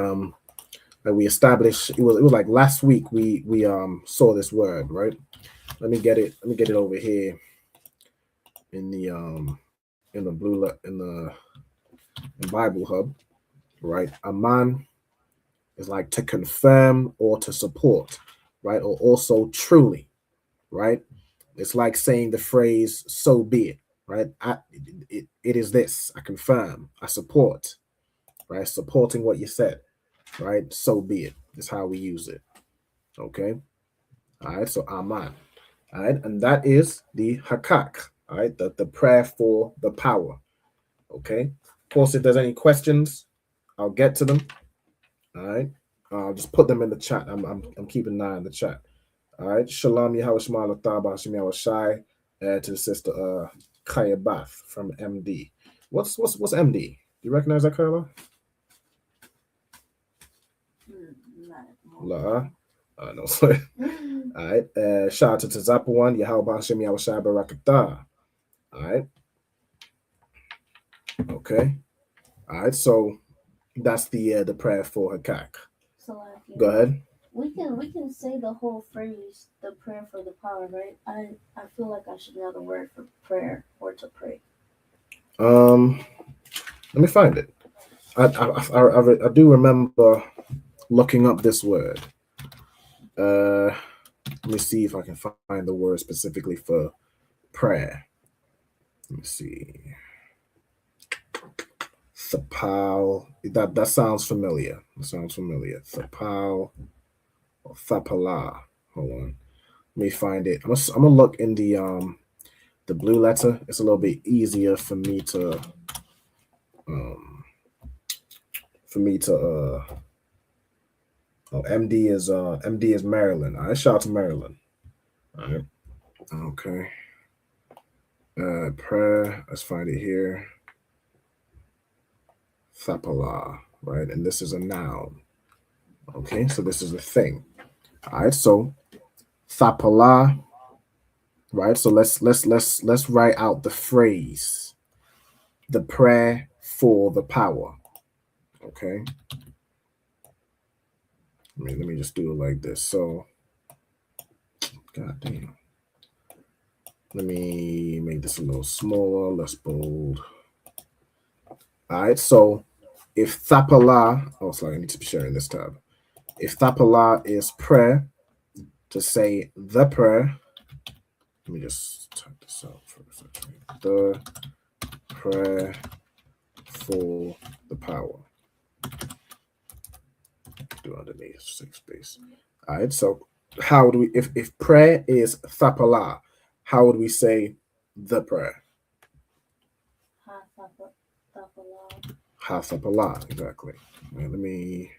Speaker 19: established, it was like last week we saw this word, right? Let me get it over here in the Bible Hub, right? Aman is like to confirm or to support, right? Or also truly, right? It's like saying the phrase so be it, right? It is this. I confirm, I support, right? Supporting what you said, right? So be it is how we use it. Okay. All right. So Aman. All right. And that is the Hakak. All right. The prayer for the power. Okay. Of course, if there's any questions, I'll get to them. All right. I'll just put them in the chat. I'm keeping an eye on the chat. All right. Shalom Yahweh Shema Lataba Hashem Yahweh Shai to the sister Kaya Bath from MD. What's MD? Do you recognize that, Kayla? La. No, sorry. All right. Shout out to Zapawan, Yahweh Hashem Yahweh Shai Barakatah. All right. Okay. All right. So that's the prayer for Hakak.
Speaker 18: So
Speaker 19: go ahead.
Speaker 18: We can say the whole phrase, the prayer for the power, right? I feel like I should know the word for prayer or to pray.
Speaker 19: Let me find it. I do remember looking up this word. Let me see if I can find the word specifically for prayer. Let me see. Thapal. That sounds familiar. Thapal or Thapala. Hold on. Let me find it. I'm gonna look in the blue letter. It's a little bit easier for me to MD is Maryland. All right, shout out to Maryland. All right. Okay. Prayer. Let's find it here. Thapala, right? And this is a noun. Okay, so this is a thing. All right, so Thapala, right? So let's write out the phrase, the prayer for the power. Okay. Let me just do it like this. So, god damn. Let me make this a little smaller, less bold. All right, so if Thapala, sorry, I need to be sharing this tab. If Thapala is prayer, to say the prayer, let me just type this out for a second. The prayer for the power. Do underneath 6 space. All right, so how would we, if prayer is Thapala, how would we say the prayer? Ha Thapala, exactly. Right, let me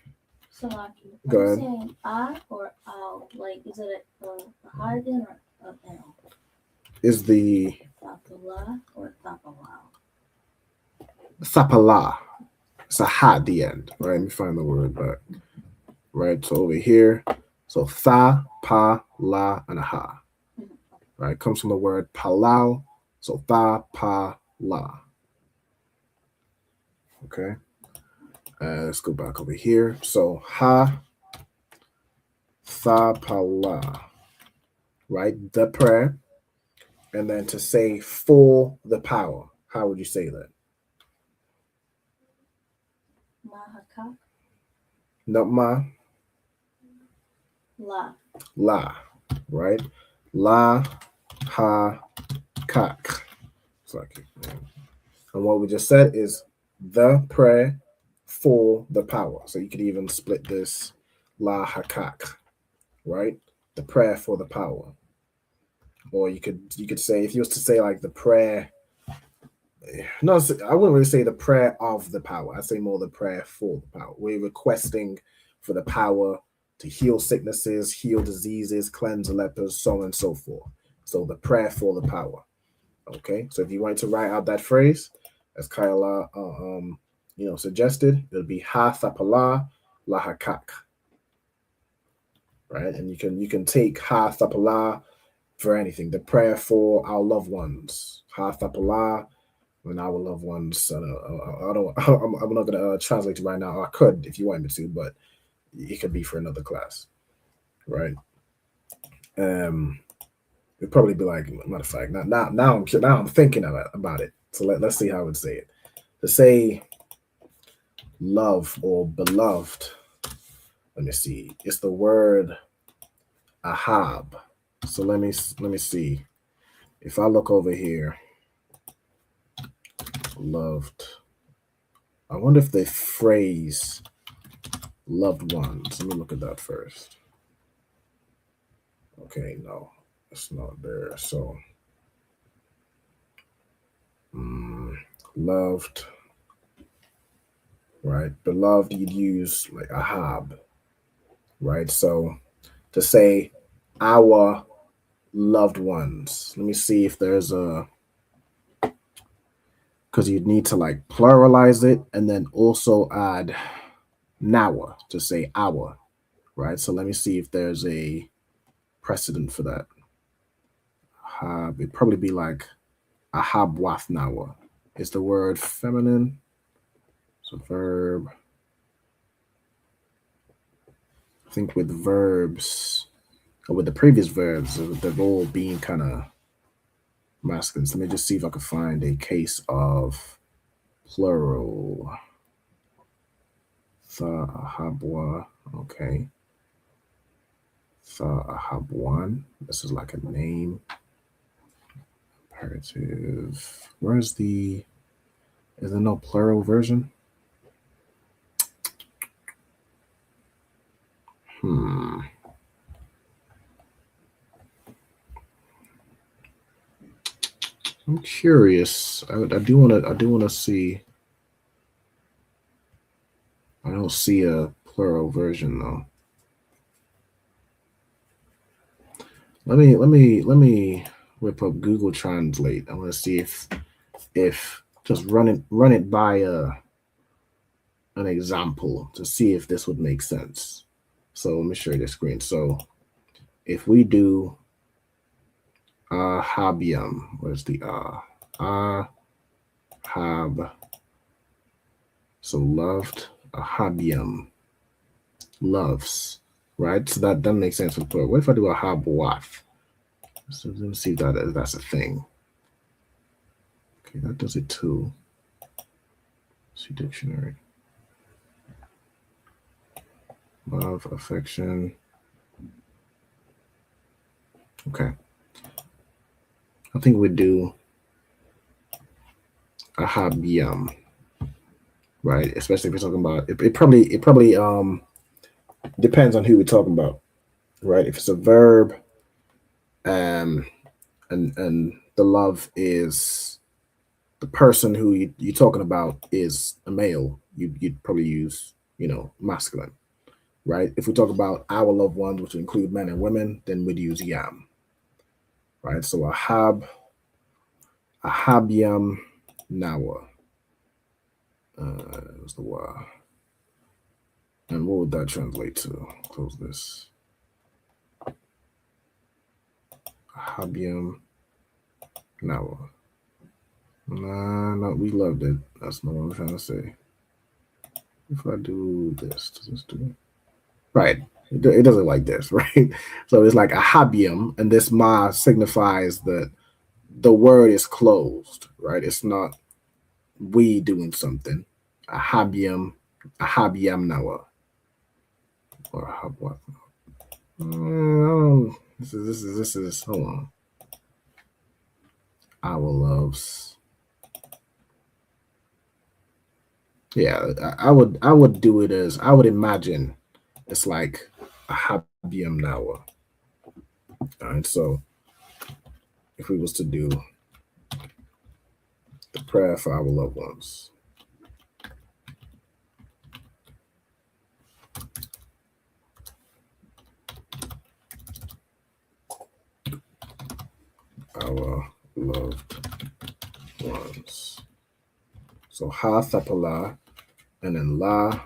Speaker 18: Salaki.
Speaker 19: go
Speaker 18: Are you
Speaker 19: ahead.
Speaker 18: saying I or ow? Like, is it a hard again or an L?
Speaker 19: Is the
Speaker 18: Thapala or Thapala?
Speaker 19: Thapala. It's a ha at the end. Right, let me find the word back. Right, so over here, so tha, pa, la, and a ha. Right, comes from the word palau, so tha, pa, la. Okay, let's go back over here. So ha, tha, pa, la. Right, the prayer, and then to say for the power. How would you say that?
Speaker 18: Mahaka.
Speaker 19: Not ma,
Speaker 18: La.
Speaker 19: la. Right, la, ha, kak. Sorry. And what we just said is the prayer for the power. So you could even split this la hakak, right? The prayer for the power. Or you could say, if you was to say like the prayer, no, I wouldn't really say the prayer of the power. I'd say more the prayer for the power. We're requesting for the power to heal sicknesses, heal diseases, cleanse lepers, so on and so forth. So the prayer for the power. Okay, so if you want to write out that phrase, as Kyla suggested, it'll be ha thapala la hakak. Right, and you can take ha thapala for anything. The prayer for our loved ones, ha thapala, when our loved ones. I'm not gonna translate it right now. I could if you want me to, but it could be for another class, right? It'd probably be like, matter of fact, now I'm thinking about it. So let's see how I would say it. To say love or beloved, let me see. It's the word ahab. So let me see. If I look over here, loved. I wonder if the phrase loved ones. Let me look at that first. Okay, no, it's not there. So loved, right? Beloved, you'd use like ahab, right? So to say our loved ones. Let me see if there's a, because you'd need to like pluralize it and then also add nawa to say our, right? So let me see if there's a precedent for that. It'd probably be like ahabwath nawa. Is the word feminine? It's a verb. I think with verbs, or with the previous verbs, they've all been kind of masculine. So let me just see if I can find a case of plural. Thahabwa. Okay. Thahabwan. This is like a name. Imperative. Where's the, is there no plural version? I'm curious. I do want to see. I don't see a plural version though. Let me whip up Google Translate. I want to see if just run it by an example to see if this would make sense. So let me show you the screen. So if we do ahabium, where's the ahab? So loved, ahabium, loves, right? So that makes sense for plural. What if I do ahabwath? So let me see if that's a thing. Okay, that does it too. See dictionary. Love, affection. Okay. I think we do ahabiyam, right? Especially if we're talking about it. It probably depends on who we're talking about, right? If it's a verb, and the love is the person who you're talking about is a male, you'd probably use masculine, right? If we talk about our loved ones, which include men and women, then we'd use yam, right? So ahabiyam nawa. Was the wa. And what would that translate to? Close this. Ahabiyam nawa. No, we loved it. That's not what I'm trying to say. If I do this, does this do it? Right. It doesn't like this, right? So it's like ahabium, and this ma signifies that the word is closed, right? It's not we doing something. Ahabiyam nawa. Or what? This is hold on. Our loves. Yeah, I would do it as I would imagine it's like ahabiyam nawa. All right, so if we was to do the prayer for our loved ones. Our loved ones. So ha thapala, and then la,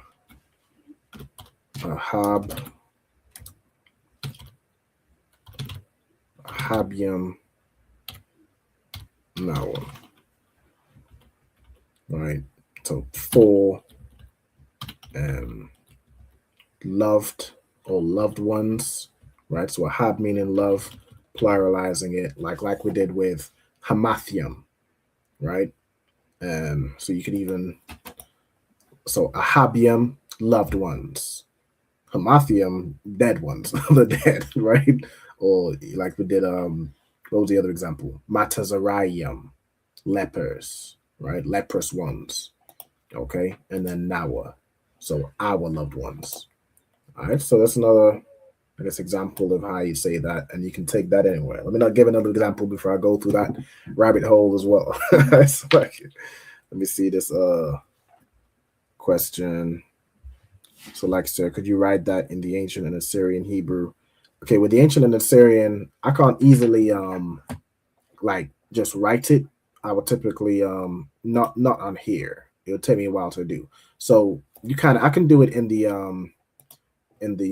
Speaker 19: ahab, ahabium, nawa. Right. So for loved or loved ones, right? So ahab meaning love, pluralizing it like we did with hamathium, right? So you could even ahabium, loved ones, hamathium, dead ones, the dead, right? Or like we did what was the other example? Matazarayim, lepers, right? Leprous ones. Okay, and then nawa, so our loved ones. All right, so that's another, I guess, example of how you say that, and you can take that anywhere. Let me not give another example before I go through that rabbit hole as well. So let me see this question. So, like, sir, could you write that in the ancient and Assyrian Hebrew? Okay, with the ancient and Assyrian, I can't easily like just write it. I would typically not on here. It'll take me a while to do. So I can do it in the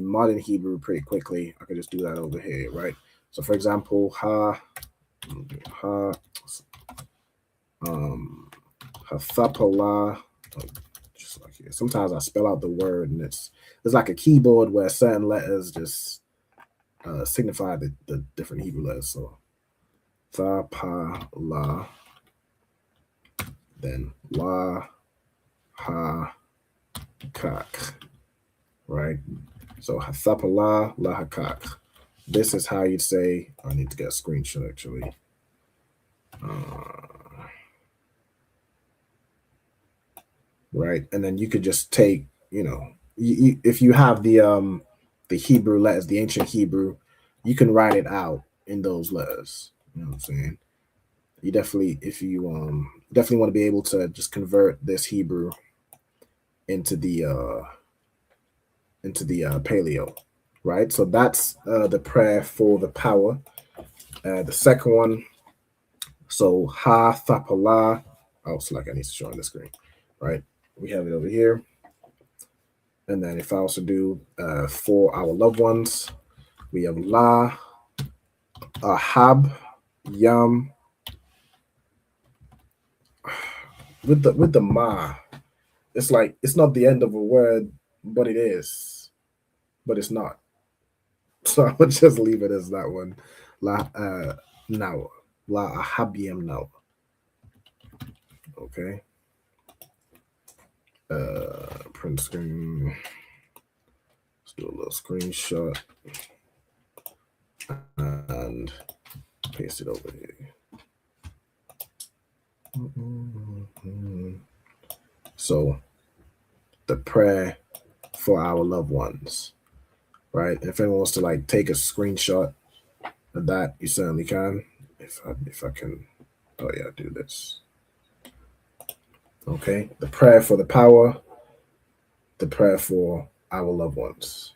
Speaker 19: modern Hebrew pretty quickly. I can just do that over here, right? So for example, hathapala, just like here. Sometimes I spell out the word and it's like a keyboard where certain letters just signify the different Hebrew letters. So thapala, then la ha kak, right? So hathapala la hakak. This is how you'd say. I need to get a screenshot actually. Right, and then you could just take, if you have the Hebrew letters, the ancient Hebrew, you can write it out in those letters. You know what I'm saying? You definitely, if you definitely want to be able to just convert this Hebrew into the paleo, right? So that's the prayer for the power. The second one, so ha thapala. Oh, it's like I need to show on the screen, right? We have it over here. And then if I also do for our loved ones, we have la, ahab, yam. With the ma, it's like it's not the end of a word, but it is. But it's not. So I would just leave it as that one. La now. La ahabiyam now. Okay. Print screen. Let's do a little screenshot and paste it over here. So the prayer for our loved ones, right? If anyone wants to like take a screenshot of that, you certainly can. If I can, oh yeah, do this. Okay, the prayer for the power, the prayer for our loved ones.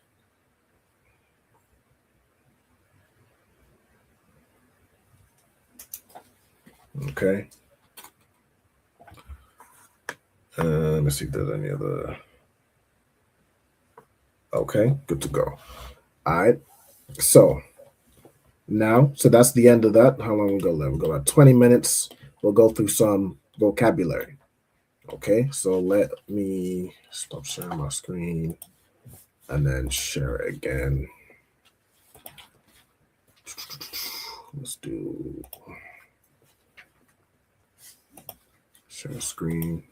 Speaker 19: Okay. Let's see if there's any other. Okay, good to go. All right. So that's the end of that. How long we go there? We'll go about 20 minutes. We'll go through some vocabulary. Okay, so let me stop sharing my screen and then share it again. Let's do share screen.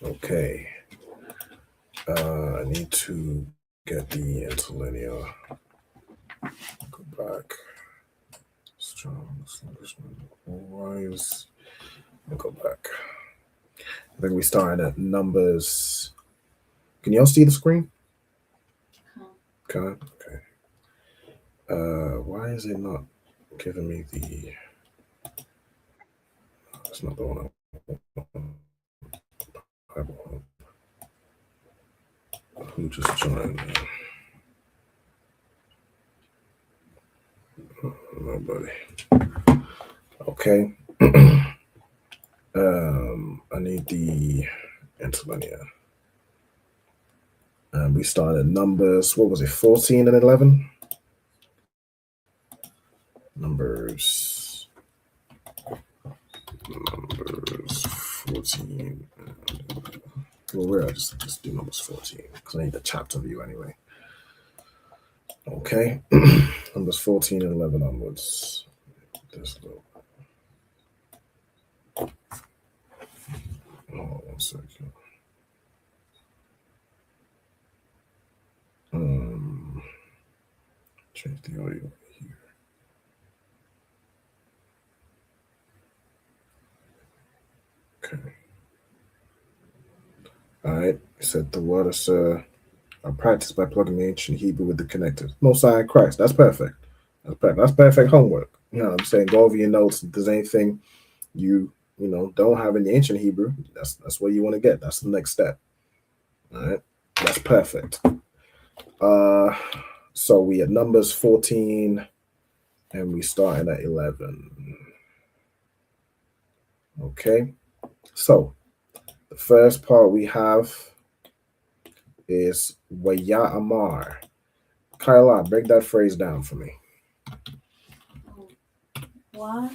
Speaker 19: Okay. I need to get the interlinear. Go back. Strong establishment. Wise. I'll go back. I think we started at numbers. Can you all see the screen? Can? Okay. Why is it not giving me the? That's not the one I want. Who just joined? Nobody. Okay. I need the interlinear. And we started numbers. What was it? 14 and 11. Numbers 14. Well, where I just do numbers 14 because I need the chapter view anyway. Okay, numbers 14 and 11 onwards. This little. Oh, 1 second. Change the audio here. Okay. All right. It said the word is are practiced by plugging the ancient Hebrew with the connectors. No sign Christ. That's perfect. That's perfect homework. You know what I'm saying? Go over your notes. If there's anything you don't have in the ancient Hebrew, that's what you want to get. That's the next step. All right. That's perfect. So we had numbers 14 and we started at 11. Okay. So the first part we have is Waya Amar. Kyla, break that phrase down for me.
Speaker 18: Wa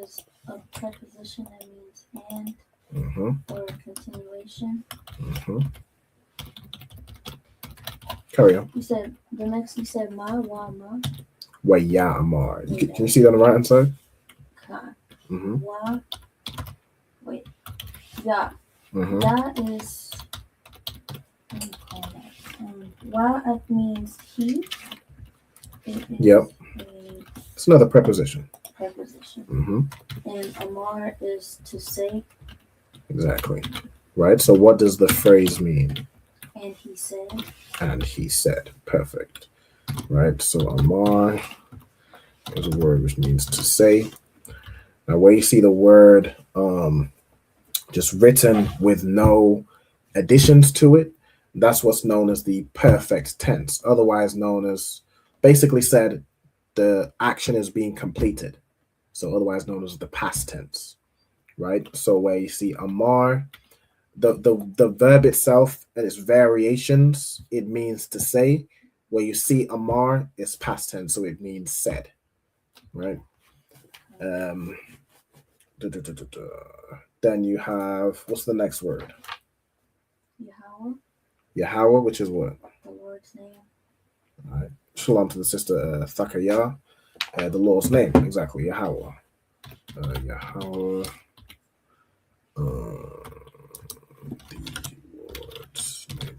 Speaker 18: is a preposition that means and or continuation.
Speaker 19: Carry on.
Speaker 18: You said ma, wa, ma.
Speaker 19: Waya Amar. Can you see that on the right hand side?
Speaker 18: Wa. Wait. Ya. That is. What do you call that? Wa means he.
Speaker 19: Yep. It's another preposition.
Speaker 18: And Amar is to say.
Speaker 19: Exactly. Right. So what does the phrase mean?
Speaker 18: And he said.
Speaker 19: And he said. Perfect. Right. So Amar is a word which means to say. Now, where you see the word just written with no additions to it, that's what's known as the perfect tense, otherwise known as, basically said, the action is being completed. So otherwise known as the past tense, right? So where you see Amar, the verb itself and its variations, it means to say. Where you see Amar, it's past tense, so it means said, right? Then you have, what's the next word?
Speaker 18: Yahweh.
Speaker 19: Yahweh, which is what?
Speaker 18: The Lord's name.
Speaker 19: All right. Shalom to the sister Thakaya. The Lord's name, exactly. Yahweh. Yahweh.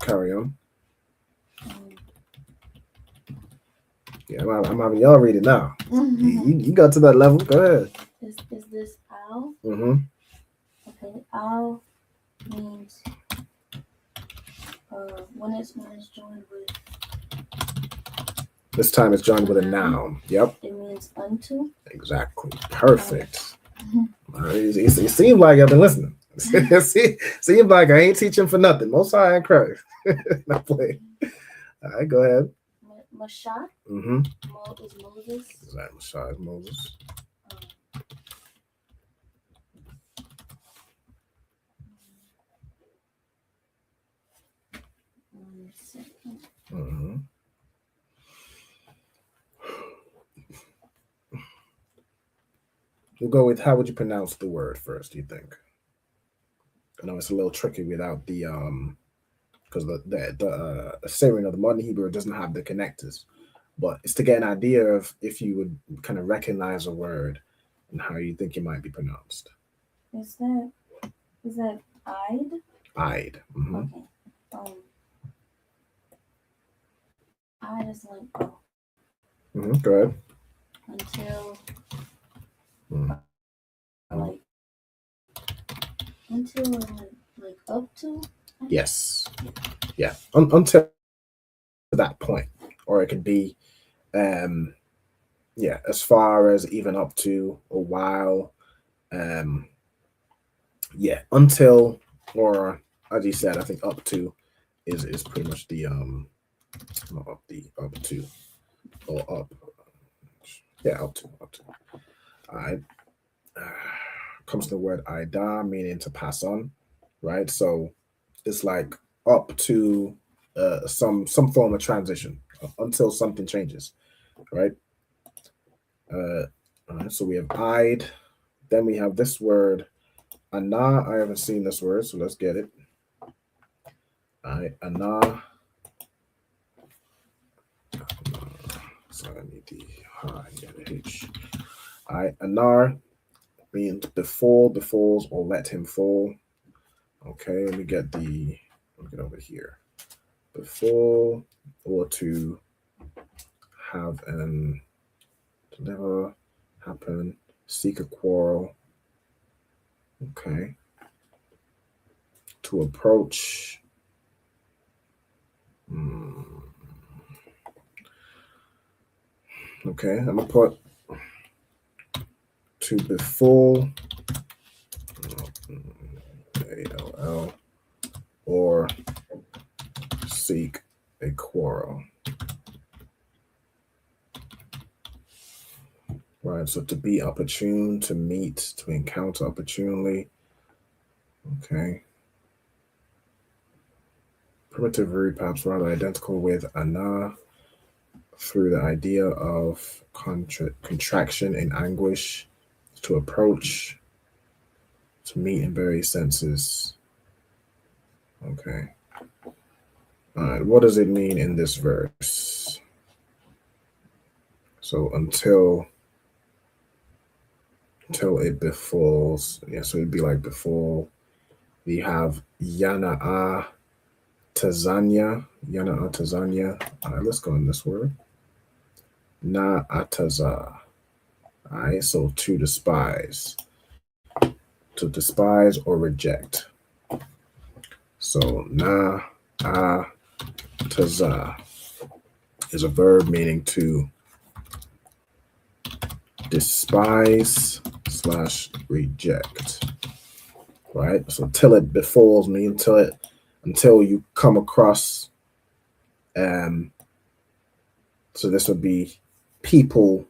Speaker 19: carry on. Yeah, I'm having y'all read it now. You got to that level. Go ahead.
Speaker 18: Is this al?
Speaker 19: Mm-hmm.
Speaker 18: Okay, al means when it's joined with.
Speaker 19: This time it's joined with a noun. Yep.
Speaker 18: It means unto.
Speaker 19: Exactly. Perfect. It seems like I've been listening. Seems like I ain't teaching for nothing. Most High in Christ. Not playing. All right, go ahead.
Speaker 18: Mashah.
Speaker 19: Mm-hmm.
Speaker 18: Mo is Moses.
Speaker 19: Exactly. Mashah is Moses. Mm-hmm. We'll go with, how would you pronounce the word first, do you think? I know it's a little tricky without the because the Assyrian or the modern Hebrew doesn't have the connectors, but it's to get an idea of if you would kind of recognize a word and how you think it might be pronounced.
Speaker 18: Is that I'd?
Speaker 19: I'd. Mm-hmm.
Speaker 18: Okay. I'd is like oh.
Speaker 19: Mm-hmm. Go ahead.
Speaker 18: Until like up to.
Speaker 19: Yes. Yeah. Until that point, or it could be, yeah, as far as even up to a while, yeah, until, or as you said, I think up to is pretty much the up to, or up, yeah, up to. All right. Comes to the word ida, meaning to pass on, right? So it's like up to some form of transition until something changes, right? All right, so we have I'd, then we have this word ana. I haven't seen this word, so let's get it. All right, ana. So I need the H. All right, anar means befalls, or let him fall. Okay, let me get over here. Befall, or to have an deliver, happen, seek a quarrel. Okay. To approach. Okay, I'm gonna put to befall, ALL, or seek a quarrel. Right, so to be opportune, to meet, to encounter opportunely. Okay. Primitive root, perhaps rather identical with ana, through the idea of contraction in anguish, to approach, to meet in various senses. Okay. All right, what does it mean in this verse? So until it befalls, yeah, so it'd be like befall. We have Yana'a Tazanya. All right, let's go on this word. Na ataza. All right, so to despise or reject. So na ataza is a verb meaning to despise / reject. Right? So till it befalls me, until you come across, so this would be people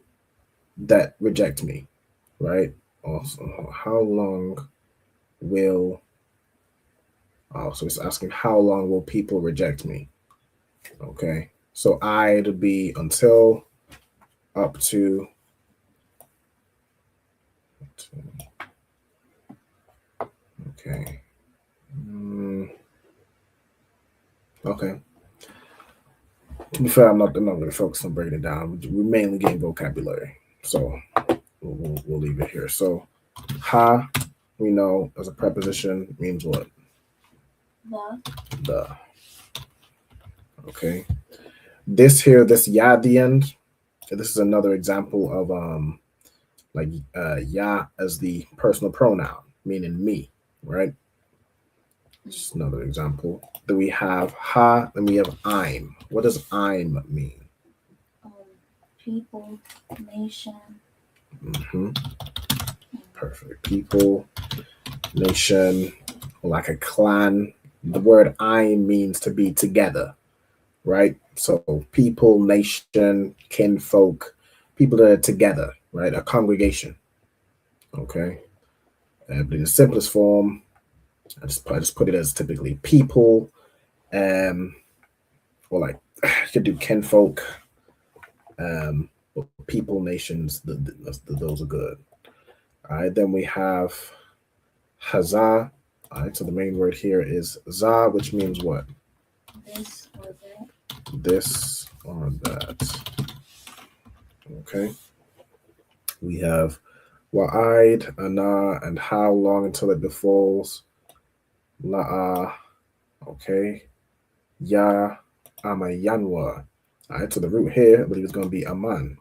Speaker 19: that reject me, right? Also, how long will, so it's asking how long will people reject me? Okay, so I'd be until, up to, okay. Okay. To be fair, I'm not really focused on breaking it down. We mainly gain vocabulary, so we'll leave it here. So, ha, we know as a preposition means what?
Speaker 18: The.
Speaker 19: Okay. This here, this ya at the end, this is another example of like ya as the personal pronoun, meaning me, right? Just another example. Then we have ha, then we have I'm. What does I'm mean?
Speaker 18: People, nation.
Speaker 19: Perfect. People, nation, like a clan. The word I means to be together, right? So people, nation, kinfolk, people that are together, right? A congregation. Okay. But in the simplest form, I just put it as typically people, or like you could do kinfolk, people, nations. Those are good. All right. Then we have hazah. All right. So the main word here is za, which means what?
Speaker 18: This or that.
Speaker 19: This or that. Okay. We have wa'id, ana, and how long until it befalls. La'a. Okay. Ya, amayanwa. All right. So the root here, I believe, is going to be aman,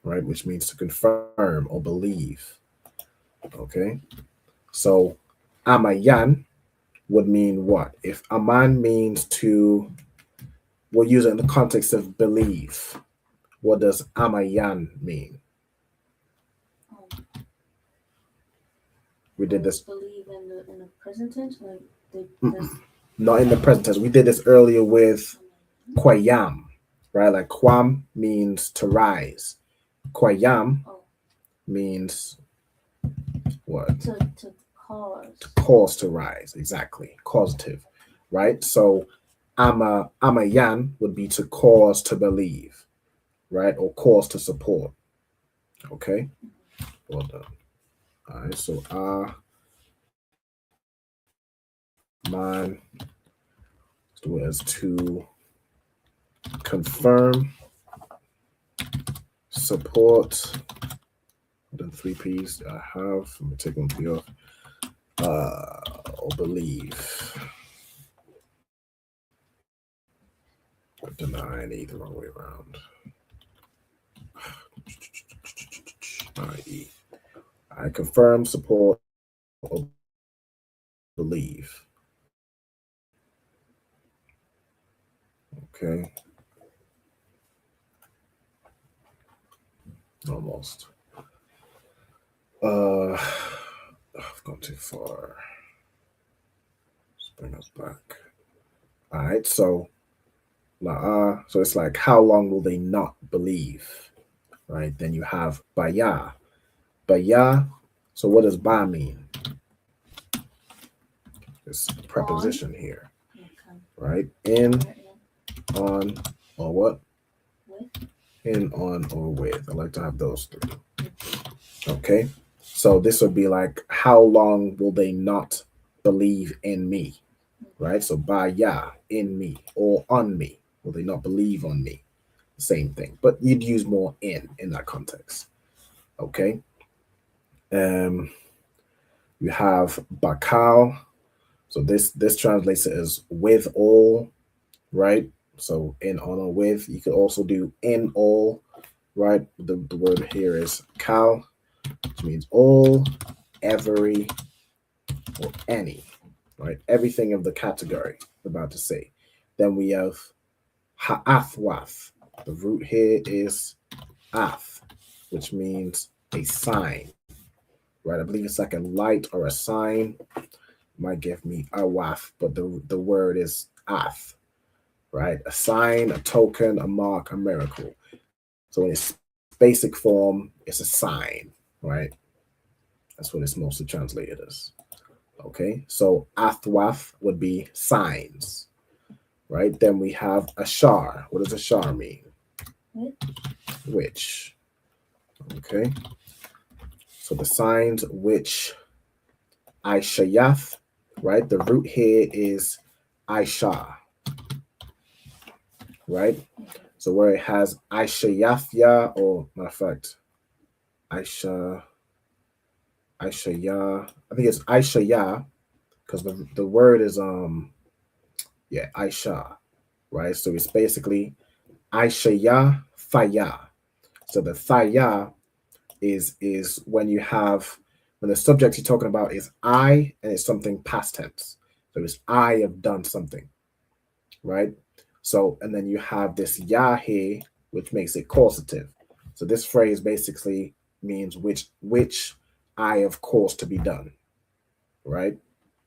Speaker 19: right? Which means to confirm or believe. Okay. So amayan would mean what? If aman means to, we'll use it in the context of believe. What does amayan mean? We did this.
Speaker 18: Believe in the present tense, like
Speaker 19: Not in the present tense. We did this earlier with kwayam, right? Like kwam means to rise. Kwayam means what?
Speaker 18: To cause.
Speaker 19: To cause to rise. Exactly. Causative, right? So amayan would be to cause to believe, right? Or cause to support. Okay. Well done. All right. So man as to confirm, support. The 3 P's I have. Let me take one P off. Or believe. Or deny, and the wrong way around. I.e. I confirm, support, or believe. Okay. Almost. I've gone too far. Let's bring us back. All right, so so it's like, how long will they not believe? Right? Then you have baya. Baya. So what does ba mean? This preposition here. Okay. Right? In, on, or what?
Speaker 18: With.
Speaker 19: In, on, or with. I like to have those 3. Okay. So this would be like, how long will they not believe in me? Right? So baya, in me, or on me. Will they not believe on me? Same thing. But you'd use more in that context. Okay. You have bakal. So this translates it as with all, right? So in, on, or with. You could also do in all, right? The word here is kal, which means all, every, or any, right? Everything of the category I'm about to say. Then we have ha'athwath. The root here is ath, which means a sign, right? I believe it's like a light or a sign. Might give me awaf, but the word is ath, right? A sign, a token, a mark, a miracle. So in its basic form, it's a sign, right? That's what it's mostly translated as. Okay, so athwaf would be signs, right? Then we have ashar. What does ashar mean? Which. Okay, so the signs which Aishayath, right? The root here is Aisha, right? So where it has Aishayafya, or matter of fact, Aishaya, I think it's Aishaya, because the word is Aisha, right? So it's basically Aishaya Thaya. So the Thaya is when you have, when the subject you're talking about is I and it's something past tense. So it's I have done something, right? So, and then you have this ya here, which makes it causative. So this phrase basically means which I have caused to be done, right?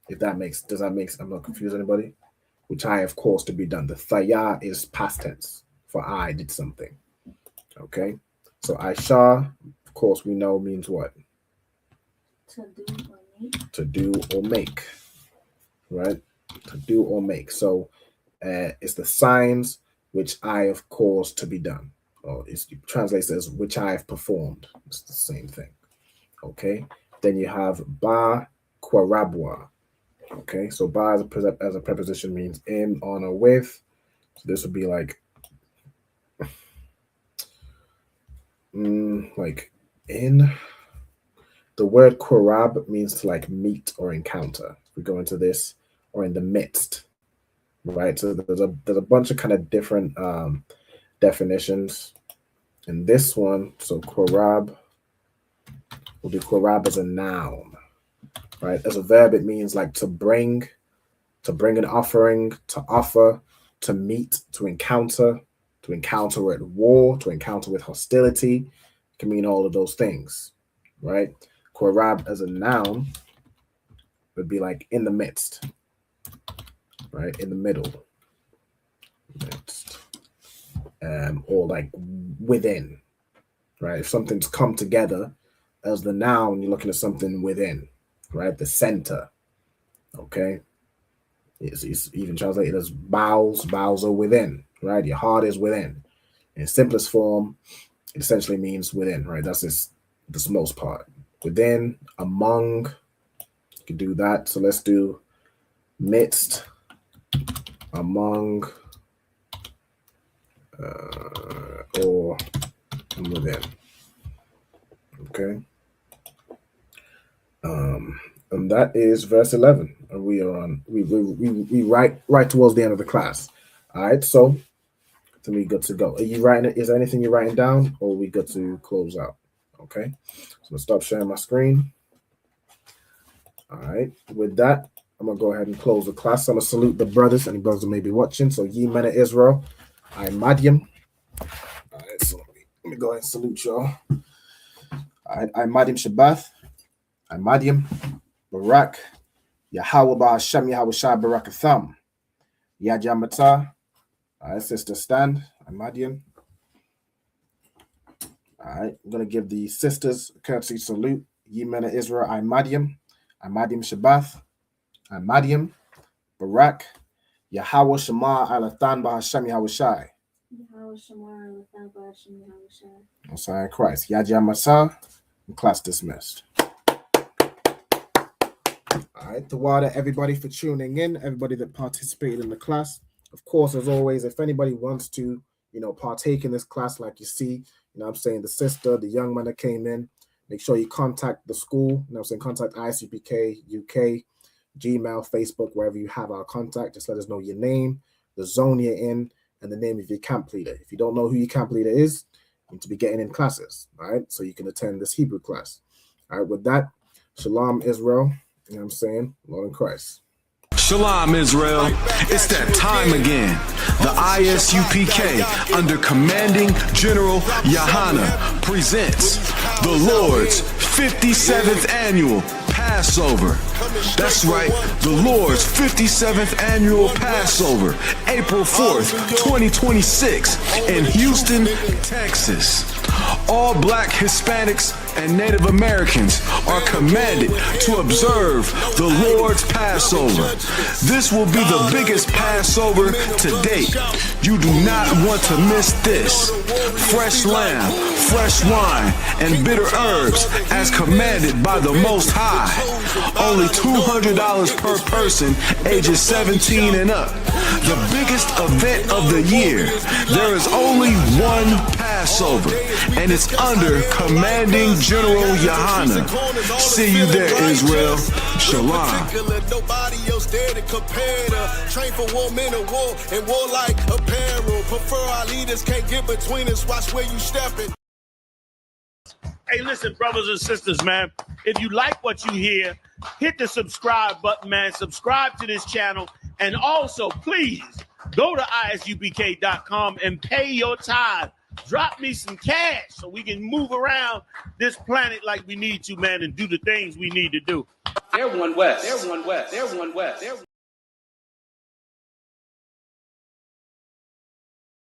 Speaker 19: If that makes, does that make, I'm not confused anybody? Which I have caused to be done. The thaya is past tense for I did something, okay? So Aisha, of course, we know means what? To do or make, right? To do or make. So it's the signs which I have caused to be done. Or it translates as which I have performed. It's the same thing. Okay. Then you have ba kwarabwa. Okay. So ba as a preposition means in, on, or with. So this would be like in. The word kwarab means to like meet or encounter. We go into this, or in the midst, right? So there's a bunch of kind of different definitions. In this one, so kwarab, we'll do kwarab as a noun, right? As a verb, it means like to bring an offering, to offer, to meet, to encounter at war, to encounter with hostility. It can mean all of those things, right? Kwarab as a noun would be like in the midst, right? In the middle, midst, or like within, right? If something's come together as the noun, you're looking at something within, right? The center, okay? It's even translated as bowels. Bowels are within, right? Your heart is within. In simplest form, it essentially means within, right? That's the most part. Within, among, you can do that. So let's do midst, among, or within. Okay. And that is verse 11. And we are on, we right towards the end of the class. All right. So we good to go. Are you writing it? Is there anything you're writing down, or are we good to close out? Okay. So I'm gonna stop sharing my screen. All right. With that, I'm gonna go ahead and close the class. I'm gonna salute the brothers and the brothers who may be watching. So ye men of Israel, I Madiam. All right. So let me go ahead and salute y'all. All right. I Madiam Shabbath. I Madiam Barak. Yahweh Ba'Hashem Yahweh Shai Barakatham. Yajamata. All right, sister, stand. I Madiam. All right, I'm going to give the sisters a courtesy salute. Ye men of Israel, I Madiam Shabbath, I Madiam, Barak, Yahweh Shema Alathan Ba'Hashem Yahweh Shai.
Speaker 18: Yahweh Shema Alathan Ba'Hashem Yahweh Shai.
Speaker 19: Messiah Christ. Yajah Masa, and class dismissed. All right, the water, everybody for tuning in, everybody that participated in the class. Of course, as always, if anybody wants to, partake in this class, like you see, I'm saying, the sister, the young man that came in, make sure you contact the school. I'm saying, contact ISUPK UK, Gmail, Facebook, wherever you have our contact. Just let us know your name, the zone you're in, and the name of your camp leader. If you don't know who your camp leader is, you need to be getting in classes, all right? So you can attend this Hebrew class. All right, with that, Shalom, Israel. You know what I'm saying? Lord in Christ.
Speaker 6: Shalom, Israel. It's that time again. The ISUPK, under commanding General Yahana, presents the Lord's 57th annual Passover. That's right, the Lord's 57th annual Passover, April 4th, 2026, in Houston, Texas. All Black, Hispanics, and Native Americans are commanded to observe the Lord's Passover. This will be the biggest Passover to date. You do not want to miss this. Fresh lamb, fresh wine, and bitter herbs as commanded by the Most High. Only $200 per person, ages 17 and up. The biggest event of the year. There is only one Passover. Passover, and it's under Commanding General Yohana. See you there, Israel. Shalom.
Speaker 7: Nobody else there to compare to. Train for war, men of war, and war like apparel. Prefer our leaders, can't get between us. Watch where you stepping.
Speaker 20: Hey, listen, brothers and sisters, man. If you like what you hear, hit the subscribe button, man. Subscribe to this channel. And also, please, go to ISUPK.com and pay your tithe. Drop me some cash so we can move around this planet like we need to, man, and do the things we need to do.
Speaker 21: They're one West. They're one West. They're one West. They're